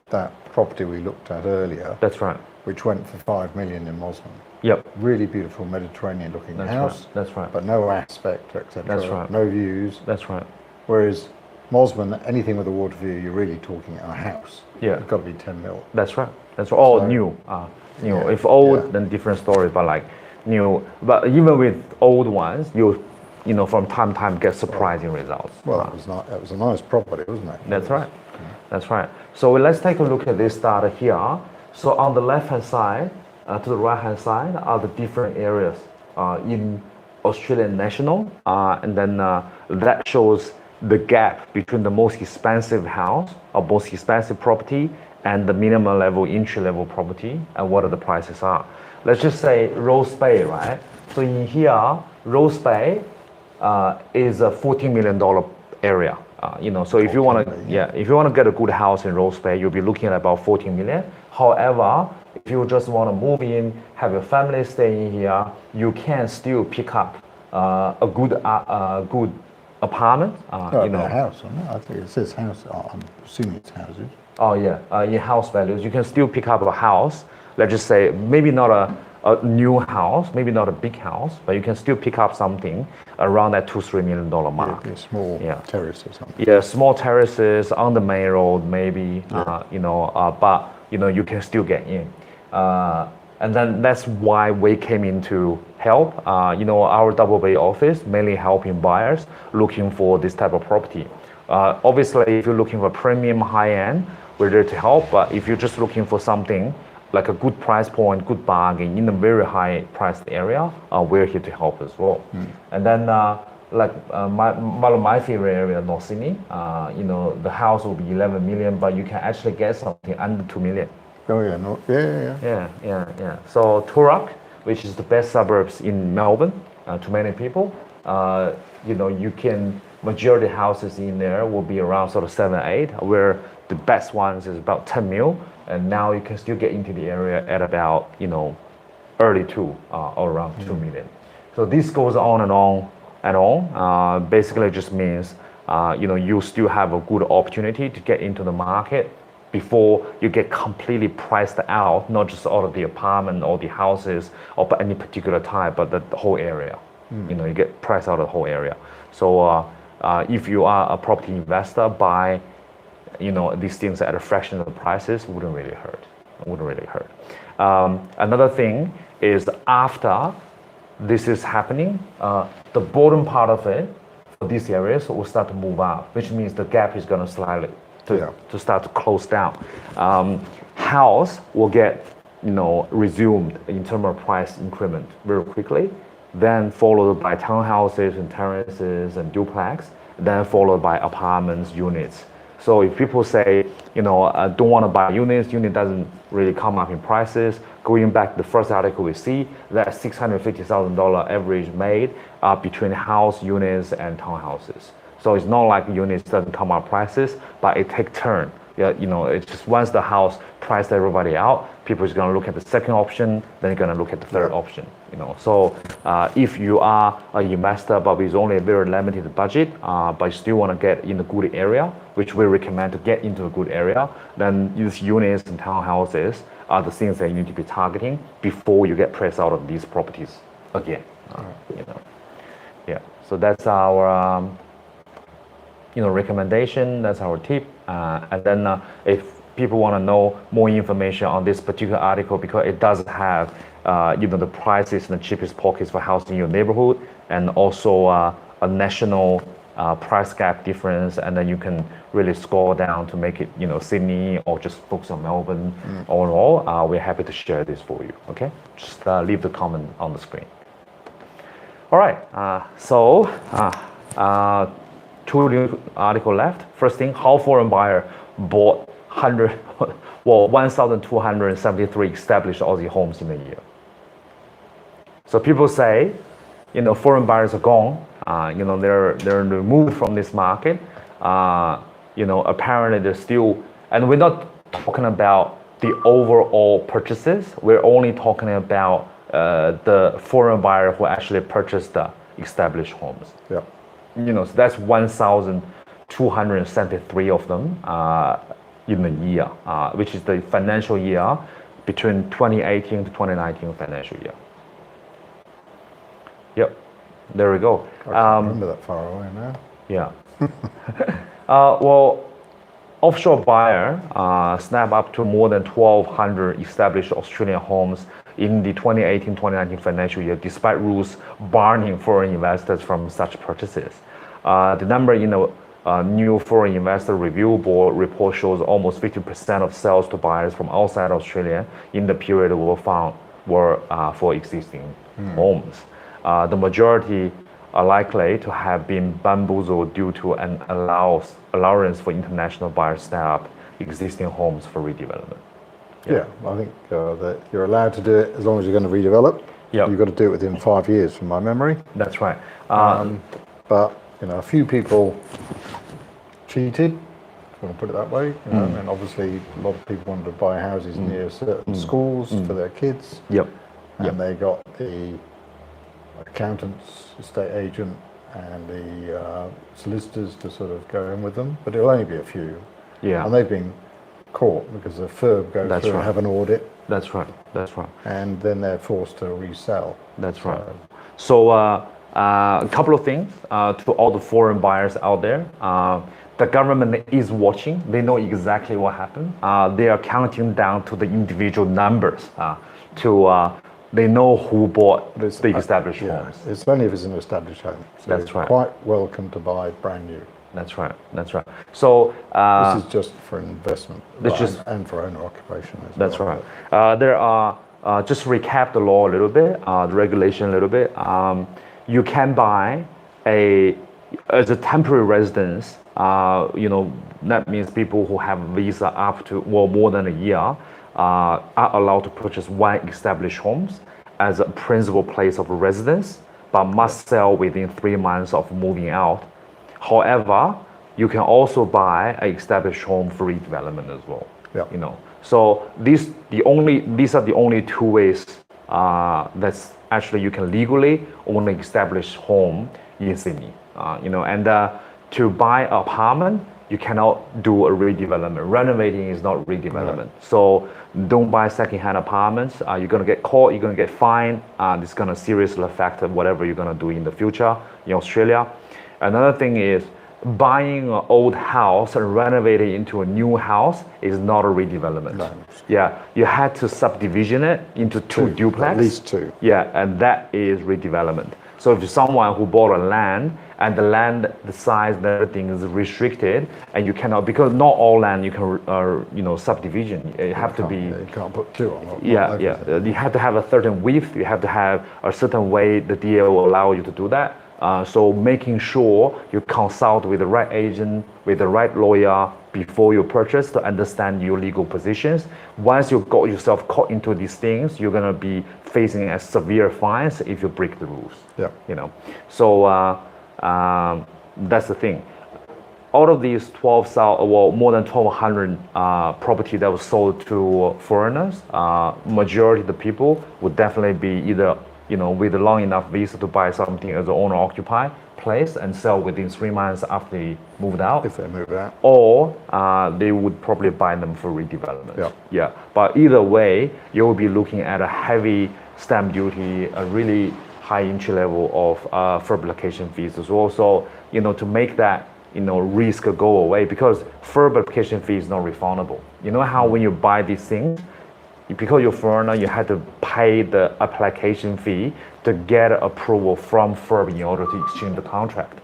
that property we looked at earlier. That's right. Which went for $5 million in Mosman. Yep. Really beautiful Mediterranean-looking house. Right. That's right. But no aspect, etc. That's right. No views. That's right. Whereas Mosman, anything with a water view, you're really talking a house. Yeah. It's got to be 10 mil. That's right. That's all new. New. Yeah. If old, then different story. But like new. But even with old ones, you from time to time get surprising results. Well, it was a nice property, wasn't it? That's right. That's right. So let's take a look at this data here. So on the left-hand side to the right-hand side are the different areas in Australian national, and then that shows the gap between the most expensive house or most expensive property and the minimum level, entry level property, and what are the prices are. Let's just say Rose Bay, right? So in here, Rose Bay is a $14 million area. So if you want to, if you want to get a good house in Rose Bay, you'll be looking at about 14 million. However, if you just want to move in, have your family stay in here, you can still pick up a good apartment. A house, I think it says house. I'm assuming it's houses. Oh yeah, in house values, you can still pick up a house. Let's just say maybe not a new house, maybe not a big house, but you can still pick up something around that $2-3 million mark. Yeah, small terrace or something. Yeah, small terraces on the main road, maybe. But you can still get in. And then that's why we came in to help. Our Double Bay office mainly helping buyers looking for this type of property. Obviously, if you're looking for premium high end, we're there to help. But if you're just looking for something like a good price point, good bargain in a very high priced area, we're here to help as well. And then one of my favorite area, North Sydney, the house will be 11 million, but you can actually get something under 2 million. Oh yeah, Yeah. So Toorak, which is the best suburbs in Melbourne, to many people, you can, majority houses in there will be around sort of 7-8, where the best ones is about 10 mil, and now you can still get into the area at about, early 2 or around 2 million. So this goes on and on and on. Basically it just means, you still have a good opportunity to get into the market before you get completely priced out, not just out of the apartment or the houses or any particular type, but the whole area. You get priced out of the whole area. So if you are a property investor, buy these things at a fraction of the prices wouldn't really hurt. Another thing is, after this is happening, the bottom part of it for these areas will start to move up, which means the gap is going to slightly to start to close down. House will get resumed in terms of price increment very quickly, then followed by townhouses and terraces and duplex, then followed by apartments, units. So if people say, I don't want to buy unit doesn't really come up in prices. Going back to the first article we see, that $650,000 average made between house, units, and townhouses. So it's not like units doesn't come up prices, but it takes turn. It's just once the house priced everybody out, people is going to look at the second option, then you're going to look at the third option. So if you are an investor but with only a very limited budget, but you still want to get in a good area, which we recommend to get into a good area, then these units and townhouses are the things that you need to be targeting before you get priced out of these properties again. So that's our recommendation. That's our tip. And then if people want to know more information on this particular article, because it does have the prices and the cheapest pockets for housing in your neighborhood, and also a national price gap difference, and then you can really score down to make it Sydney or just focus on Melbourne. All in all, we're happy to share this for you. Okay, just leave the comment on the screen. All right, two new article left. First thing, how foreign buyer bought 1,273 established Aussie homes in a year. So people say, foreign buyers are gone. They're removed from this market. Apparently they're still, and we're not talking about the overall purchases. We're only talking about the foreign buyer who actually purchased the established homes. Yeah. So that's 1,273 of them in a year, which is the financial year between 2018 to 2019 financial year. Yep, there we go. I can't remember that far away now. Yeah. Offshore buyer snapped up to more than 1,200 established Australian homes in the 2018-2019 financial year, despite rules barring foreign investors from such purchases. The number in the new Foreign Investor Review Board report shows almost 50% of sales to buyers from outside Australia in the period were for existing homes. the majority are likely to have been bamboozled due to an allowance for international buyers to set up existing homes for redevelopment. Yeah, I think that you're allowed to do it as long as you're going to redevelop. Yeah. You've got to do it within 5 years, from my memory. That's right. But a few people cheated, if you want to put it that way. And obviously, a lot of people wanted to buy houses near certain schools for their kids. Yep. And they got the accountants, estate agent, and the solicitors to sort of go in with them. But it'll only be a few. Yeah. And they've been caught because the FIRB go That's through right. and have an audit, That's right. That's right. and then they're forced to resell. That's right. So a couple of things to all the foreign buyers out there. The government is watching. They know exactly what happened. They are counting down to the individual numbers. They know who bought the established homes. It's only if it's an established home. So That's it's right. quite welcome to buy brand new. That's right. That's right. So This is just for investment and for owner occupation as that's well. right. There are just to recap the law a little bit, the regulation a little bit. You can buy as a temporary residence. That means people who have visa up to more than a year are allowed to purchase one established homes as a principal place of residence, but must sell within 3 months of moving out. However, you can also buy an established home for redevelopment as well. Yeah. So these are the only two ways that's actually you can legally own an established home in Sydney. And to buy an apartment, you cannot do a redevelopment. Renovating is not redevelopment. Right. So don't buy secondhand apartments. You're gonna get caught. You're gonna get fined. This is gonna seriously affect whatever you're gonna do in the future in Australia. Another thing is buying an old house and renovating it into a new house is not a redevelopment. No. Yeah, you had to subdivision it into two duplex. At least two. Yeah, and that is redevelopment. So if you're someone who bought a land and the land, the size and everything is restricted, and you cannot, because not all land you can, subdivision. You have to be. You can't put two on. Yeah. You have to have a certain width. You have to have a certain way the DA will allow you to do that. So making sure you consult with the right agent, with the right lawyer before you purchase to understand your legal positions. Once you got yourself caught into these things, you're gonna be facing a severe fines if you break the rules. Yeah. So that's the thing. Out of these more than 1,200 property that was sold to foreigners, majority of the people would definitely be either with a long enough visa to buy something as an owner-occupied place and sell within 3 months after they moved out. If they move out. Or they would probably buy them for redevelopment. Yeah. But either way, you will be looking at a heavy stamp duty, a really high entry level of FIRB application fees as well. So, to make that risk go away, because FIRB application fee is not refundable. You know how when you buy these things, because you're foreigner, you had to pay the application fee to get approval from FIRB in order to exchange the contract.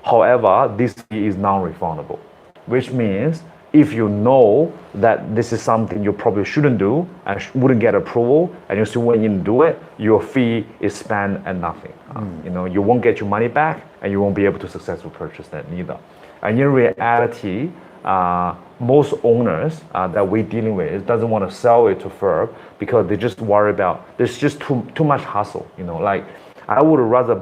However, this fee is non-refundable, which means if you know that this is something you probably shouldn't do and wouldn't get approval, and you still went in and do it, your fee is spent at nothing. You won't get your money back, and you won't be able to successfully purchase that neither. And in reality, most owners that we're dealing with doesn't want to sell it to FIRB because they just worry about there's just too much hassle. Like I would rather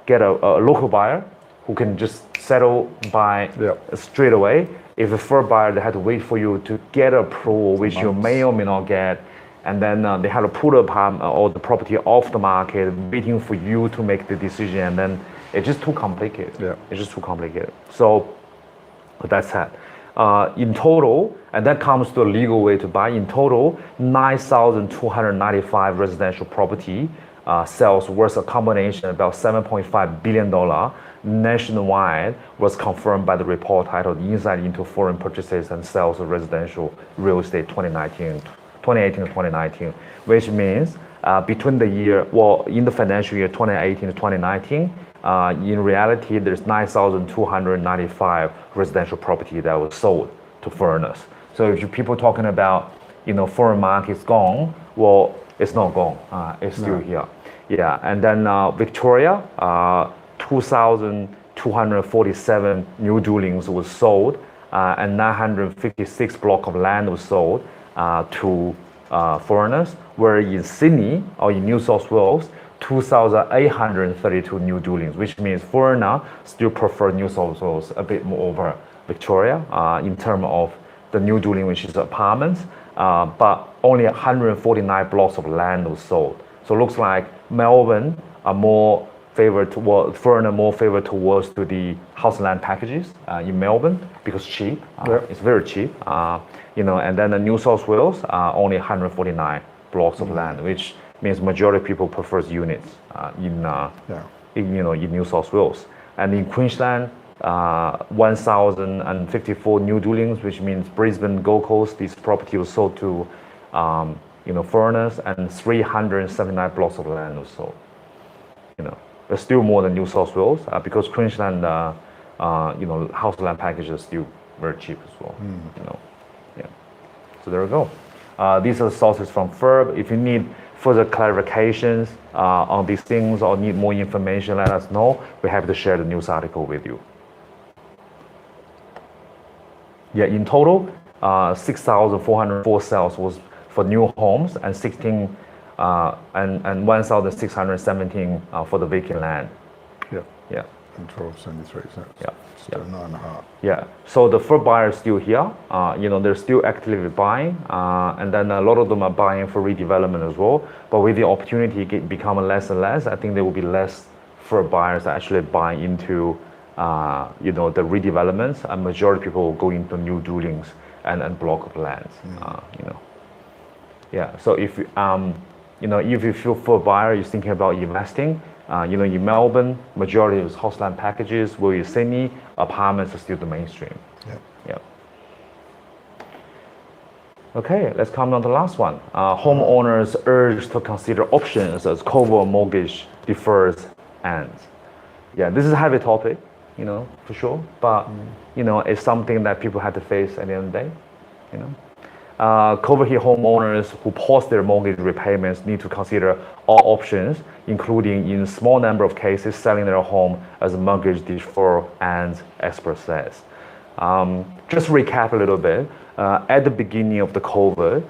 get a local buyer who can just settle buy straight away. If a FIRB buyer, they had to wait for you to get approval, which you may or may not get, and then they had to put the apartment or the property off the market, waiting for you to make the decision, and then it's just too complicated. Yeah. It's just too complicated. So that's that. In total, and that comes to a legal way to buy, in total, 9,295 residential property sales worth a combination about $7.5 billion nationwide was confirmed by the report titled Insight into Foreign Purchases and Sales of Residential Real Estate 2018 to 2019, which means between in the financial year 2018 to 2019, in reality, there's 9,295 residential property that was sold to foreigners. So if people talking about, foreign market's gone, well, it's not gone. It's still here. Yeah, and then Victoria, 2,247 new dwellings was sold, and 956 block of land was sold to foreigners. Where in Sydney or in New South Wales, 2,832 new dwellings, which means foreigner still prefer New South Wales a bit more over Victoria in terms of the new dwelling, which is apartments, but only 149 blocks of land was sold. So it looks like Melbourne are more favored toward foreigner, more favored towards to the house land packages in Melbourne because cheap. It's very cheap. And then the New South Wales only 149 blocks of land, which means majority of people prefers units in New South Wales. And in Queensland, 1,054 new dwellings, which means Brisbane, Gold Coast, these property was sold to foreigners, and 379 blocks of land was sold. There's still more than New South Wales because Queensland, house land packages are still very cheap as well. So there we go. These are the sources from FIRB. If you need further clarifications on these things or need more information, let us know. We're happy to share the news article with you. Yeah, in total, 6,404 sales was for new homes and 1,617 for the vacant land. Yeah. And 1273, so it's 9.5. Yeah. So the first buyer is still here. They're still actively buying, and then a lot of them are buying for redevelopment as well. But with the opportunity become less and less, I think there will be less first buyers actually buying into the redevelopments, and majority of people will go into new dwellings and block of lands. Yeah. So if if you feel for a buyer, you're thinking about investing. In Melbourne, majority of house land packages. Where in Sydney, apartments are still the mainstream. Yeah. Okay, let's come on to the last one. Homeowners urged to consider options as COVID mortgage defers ends. Yeah, this is a heavy topic, for sure. But it's something that people have to face at the end of the day. COVID hit homeowners who pause their mortgage repayments need to consider all options, including in small number of cases selling their home as a mortgage deferral and expert says. Just recap a little bit. At the beginning of the COVID,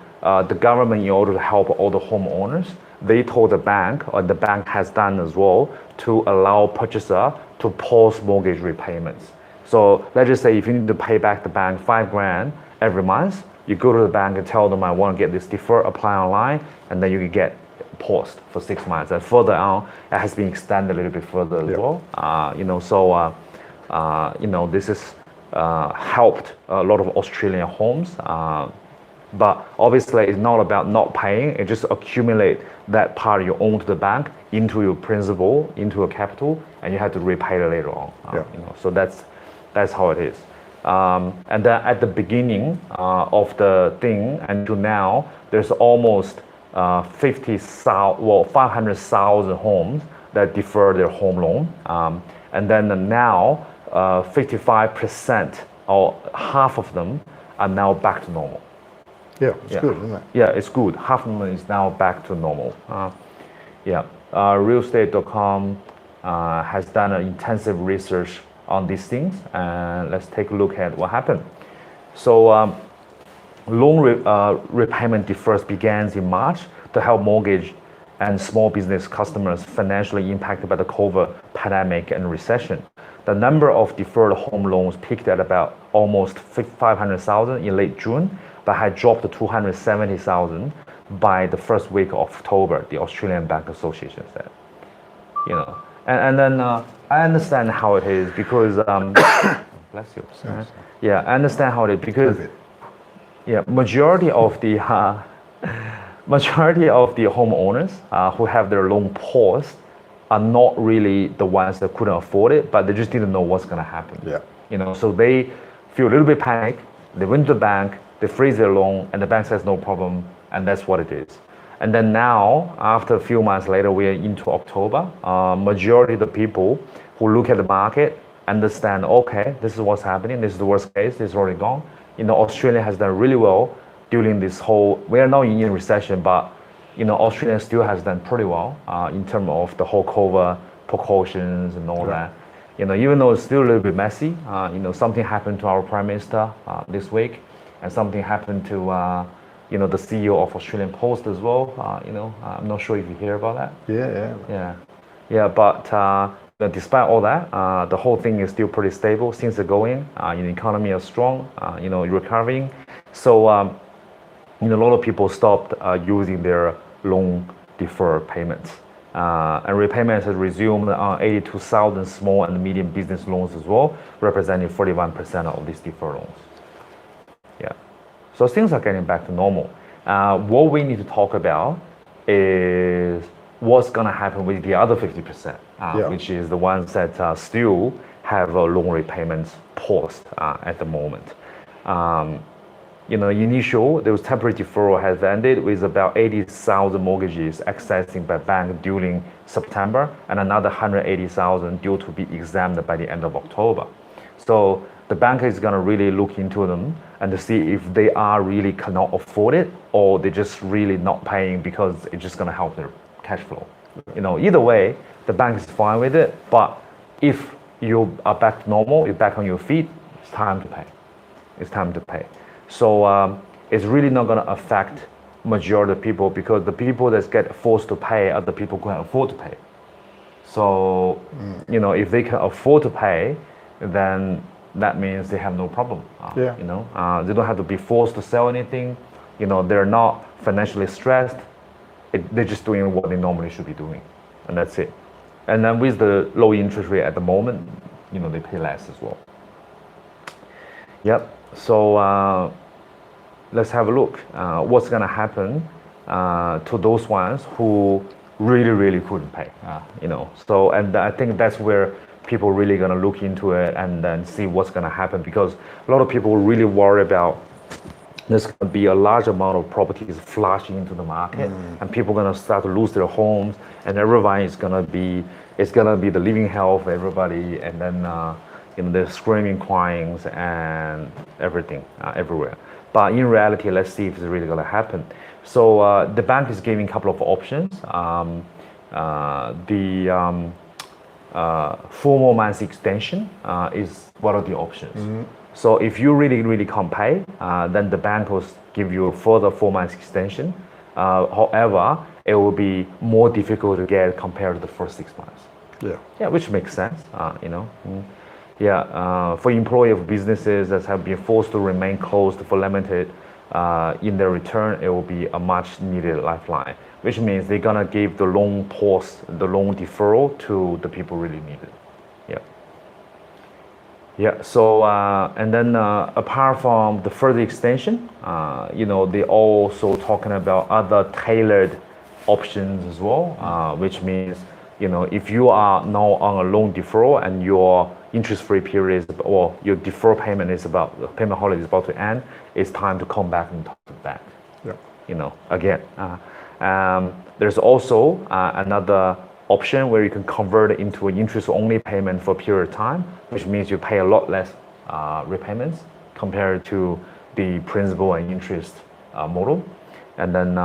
the government, in order to help all the homeowners, they told the bank, or the bank has done as well, to allow purchaser to pause mortgage repayments. So let's just say if you need to pay back the bank $5,000 every month, you go to the bank and tell them, I want to get this deferred, apply online, and then you can get paused for 6 months. And further on, it has been extended a little bit further as well. This has helped a lot of Australian homes. But obviously, it's not about not paying. It just accumulate that part you own to the bank into your principal, into your capital, and you have to repay it later on. So that's how it is. And then at the beginning of the thing until now, there's almost 500,000 homes that defer their home loan. And then now, 55% or half of them are now back to normal. Yeah, it's good, isn't it? Yeah, it's good. Half of them is now back to normal. Realestate.com has done an intensive research on these things, and let's take a look at what happened. So loan repayment deferrals begins in March to help mortgage and small business customers financially impacted by the COVID pandemic and recession. The number of deferred home loans peaked at about almost 500,000 in late June, but had dropped to 270,000 by the first week of October, the Australian Bank Association said. And then I understand how it is because bless you. Yeah, I understand how it is because majority of the homeowners who have their loan paused are not really the ones that couldn't afford it, but they just didn't know what's going to happen. So they feel a little bit panic. They went to the bank, they freeze their loan, and the bank says no problem, and that's what it is. And then now, after a few months later, we are into October. Majority of the people who look at the market understand, okay, this is what's happening. This is the worst case. This is already gone. Australia has done really well during this whole. We are now in a recession, but Australia still has done pretty well in terms of the whole COVID precautions and all that. Even though it's still a little bit messy, something happened to our Prime Minister this week, and something happened to the CEO of Australian Post as well. I'm not sure if you hear about that. But despite all that, the whole thing is still pretty stable. Things are going. The economy is strong. Recovering. So a lot of people stopped using their loan deferred payments. And repayments has resumed on 82,000 small and medium business loans as well, representing 41% of these deferred loans. So things are getting back to normal. What we need to talk about is what's going to happen with the other 50%, which is the ones that still have loan repayments paused at the moment. There was temporary deferral has ended with about 80,000 mortgages accessing by bank during September, and another 180,000 due to be examined by the end of October. So the bank is going to really look into them and to see if they are really cannot afford it, or they're just really not paying because it's just going to help their cash flow. Either way, the bank is fine with it. But if you are back to normal, you're back on your feet, it's time to pay. It's time to pay. So it's really not going to affect majority of people, because the people that get forced to pay are the people who can afford to pay. So if they can afford to pay, then that means they have no problem. They don't have to be forced to sell anything. They're not financially stressed. They're just doing what they normally should be doing, and that's it. And then with the low interest rate at the moment, they pay less as well. So let's have a look. What's going to happen to those ones who really, really couldn't pay? So, and I think that's where people really going to look into it and then see what's going to happen, because a lot of people really worry about there's going to be a large amount of properties flashing into the market, and people are going to start to lose their homes, and everyone is going to be, it's going to be the living hell of everybody, and then the screaming, crying, and everything everywhere. But in reality, let's see if it's really going to happen. So the bank is giving a couple of options. The 4 more months extension is one of the options. So if you really, really can't pay, then the bank will give you a further 4 months extension. However, it will be more difficult to get compared to the first 6 months. Which makes sense, for employee of businesses that have been forced to remain closed for limited in their return, it will be a much needed lifeline, which means they're gonna give the loan pause, the loan deferral to the people really need it. So and then apart from the further extension, they also talking about other tailored options as well, which means if you are now on a loan deferral and your interest-free period is, or your deferral payment is about, the payment holiday is about to end, it's time to come back and talk to the bank. Again. There's also another option where you can convert it into an interest-only payment for a period of time, which means you pay a lot less repayments compared to the principal and interest model. And then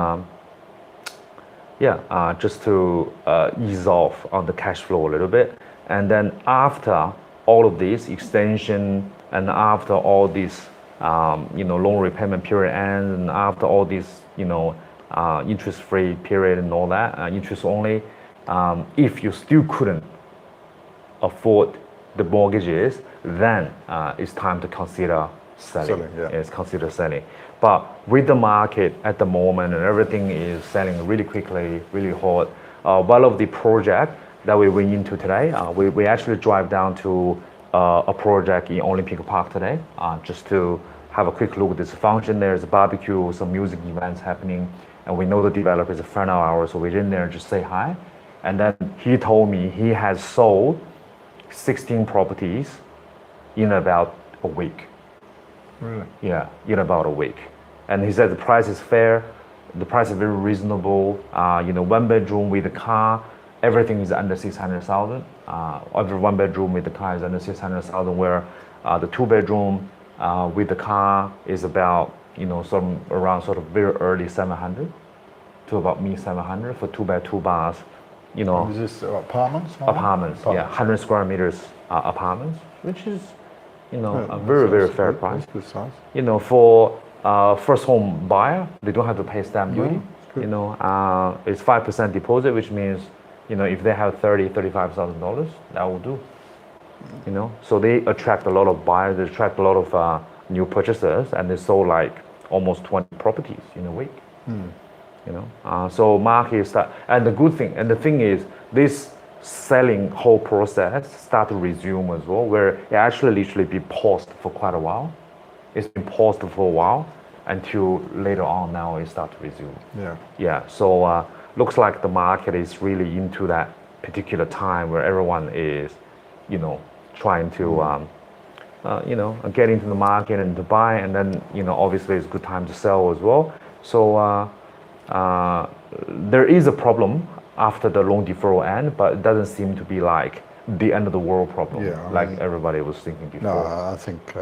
just to ease off on the cash flow a little bit. And then after all of this extension, and after all this loan repayment period ends, and after all this interest-free period and all that, interest only, if you still couldn't afford the mortgages, then it's time to consider selling. It's consider selling. But with the market at the moment and everything is selling really quickly, really hot, one of the project that we went into today, we actually drive down to a project in Olympic Park today, just to have a quick look at this function. There's a barbecue, some music events happening, and we know the developer is a friend of ours, so we're in there just say hi. And then he told me he has sold 16 properties in about a week. Really? Yeah, in about a week. And he said the price is fair, the price is very reasonable. 1 bedroom with a car, everything is under 600,000. Every 1 bedroom with the car is under 600,000, where the 2 bedroom with the car is about around sort of very early 700 to to about mid-700 for 2-bed, 2 baths. You know, Is this apartments? apartments, yeah, 100 square meters apartments, which is, you know, a very, very fair price. That's good size. You know, for first home buyer, they don't have to pay stamp duty. You know, it's 5% deposit, which means, you know, if they have $35,000, that will do. You know, so they attract a lot of buyers, they attract a lot of new purchasers, and they sold like almost 20 properties in a week. You know, so market is start, and the good thing, and the thing is, this selling whole process start to resume as well, where it actually literally be paused for quite a while. It's been paused for a while until later on now it start to resume. Yeah. Yeah, so looks like the market is really into that particular time where everyone is, you know, trying to, you know, get into the market and to buy, and then, you know, obviously it's a good time to sell as well. So there is a problem after the loan deferral end, but it doesn't seem to be like the end of the world problem, like everybody was thinking before. No, I think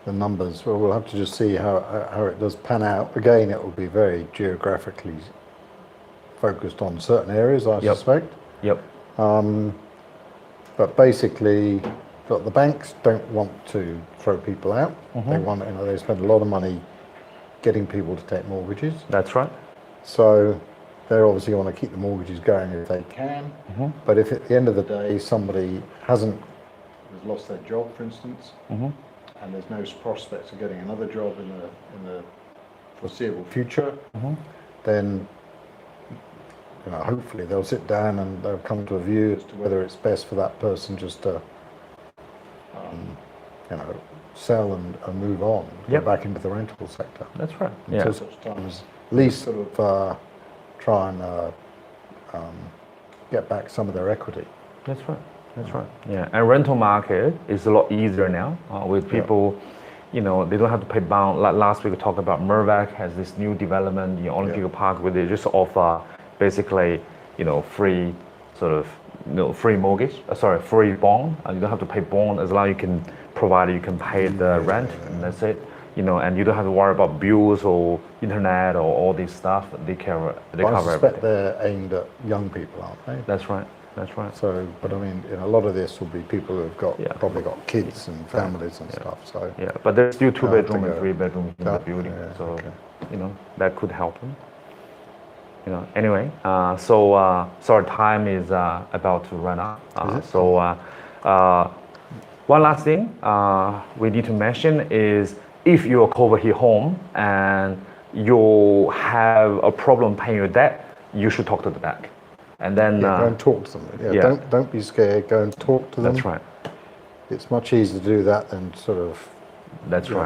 the numbers, well, we'll have to just see how it does pan out. Again, it will be very geographically focused on certain areas, I suspect. Yep. But basically, look, the banks don't want to throw people out. They want, you know, they spend a lot of money getting people to take mortgages. That's right. So they obviously want to keep the mortgages going if they can. But if at the end of the day somebody has lost their job, for instance, and there's no prospects of getting another job in the foreseeable future, then, you know, hopefully they'll sit down and they'll come to a view as to whether it's best for that person just to, you know, sell and move on, go back into the rental sector. That's right. Until such time as at least sort of try and get back some of their equity. That's right. That's right. Yeah, and rental market is a lot easier now with people. You know, they don't have to pay bond. Like last week we talked about Mirvac has this new development in Olympic Park where they just offer basically, you know, free sort of, you know, free mortgage. Free bond. You don't have to pay bond as long as you can provide, you can pay the rent, and that's it. You know, and you don't have to worry about bills or internet or all this stuff. They cover. They I cover suspect everything. they're aimed at young people, aren't they? That's right. That's right. So, but I mean, you know, a lot of this will be people who've got probably got kids and families and stuff. So yeah, but there's still 2-bedroom and think, 3-bedroom in the building, so you know that could help them. You know. Anyway, so sorry, time is about to run out. One last thing we need to mention is if you're a COVID hit home and you have a problem paying your debt, you should talk to the bank. And then go and talk to them. Don't be scared. Go and talk to them. That's right. It's much easier to do that than sort of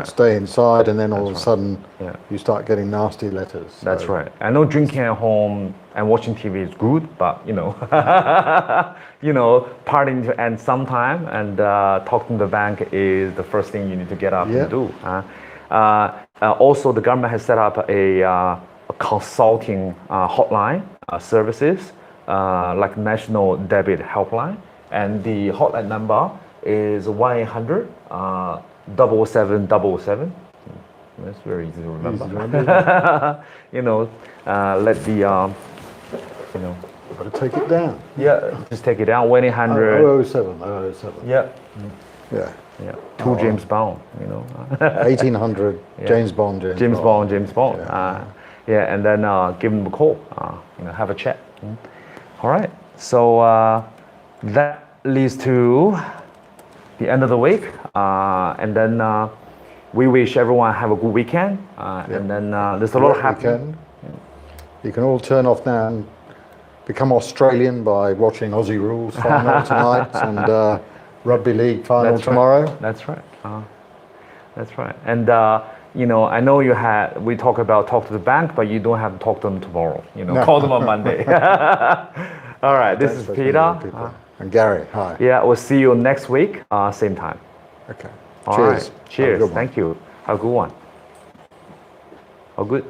stay inside and then all of a sudden you start getting nasty letters. So. That's right. I know drinking at home and watching TV is good, but you know, you know, partying to end sometime, and talking to the bank is the first thing you need to get up and do. Also, the government has set up a consulting hotline services. Like National Debit Helpline, and the hotline number is 1-800-7777. That's very easy to remember. You know, let the you know. Got to take it down. Yeah, just take it down. 1-800. 007. Yeah. Yeah. Yeah. To James Bond. You know. 1800. James Bond. James Bond. Yeah, and then give them a call. You know, have a chat. All right, so that leads to the end of the week, and then we wish everyone have a good weekend, and then there's a lot happening. You can all turn off now and become Australian by watching Aussie Rules final tonight and Rugby League final tomorrow. That's right. That's right. And you know, I know we talk to the bank, but you don't have to talk to them tomorrow. You know, call them on Monday. All right, this is Peter. And Gary, hi. Yeah, we'll see you next week, same time. Okay. All Cheers. Right. Cheers. Thank you. Have a good one. Oh, good.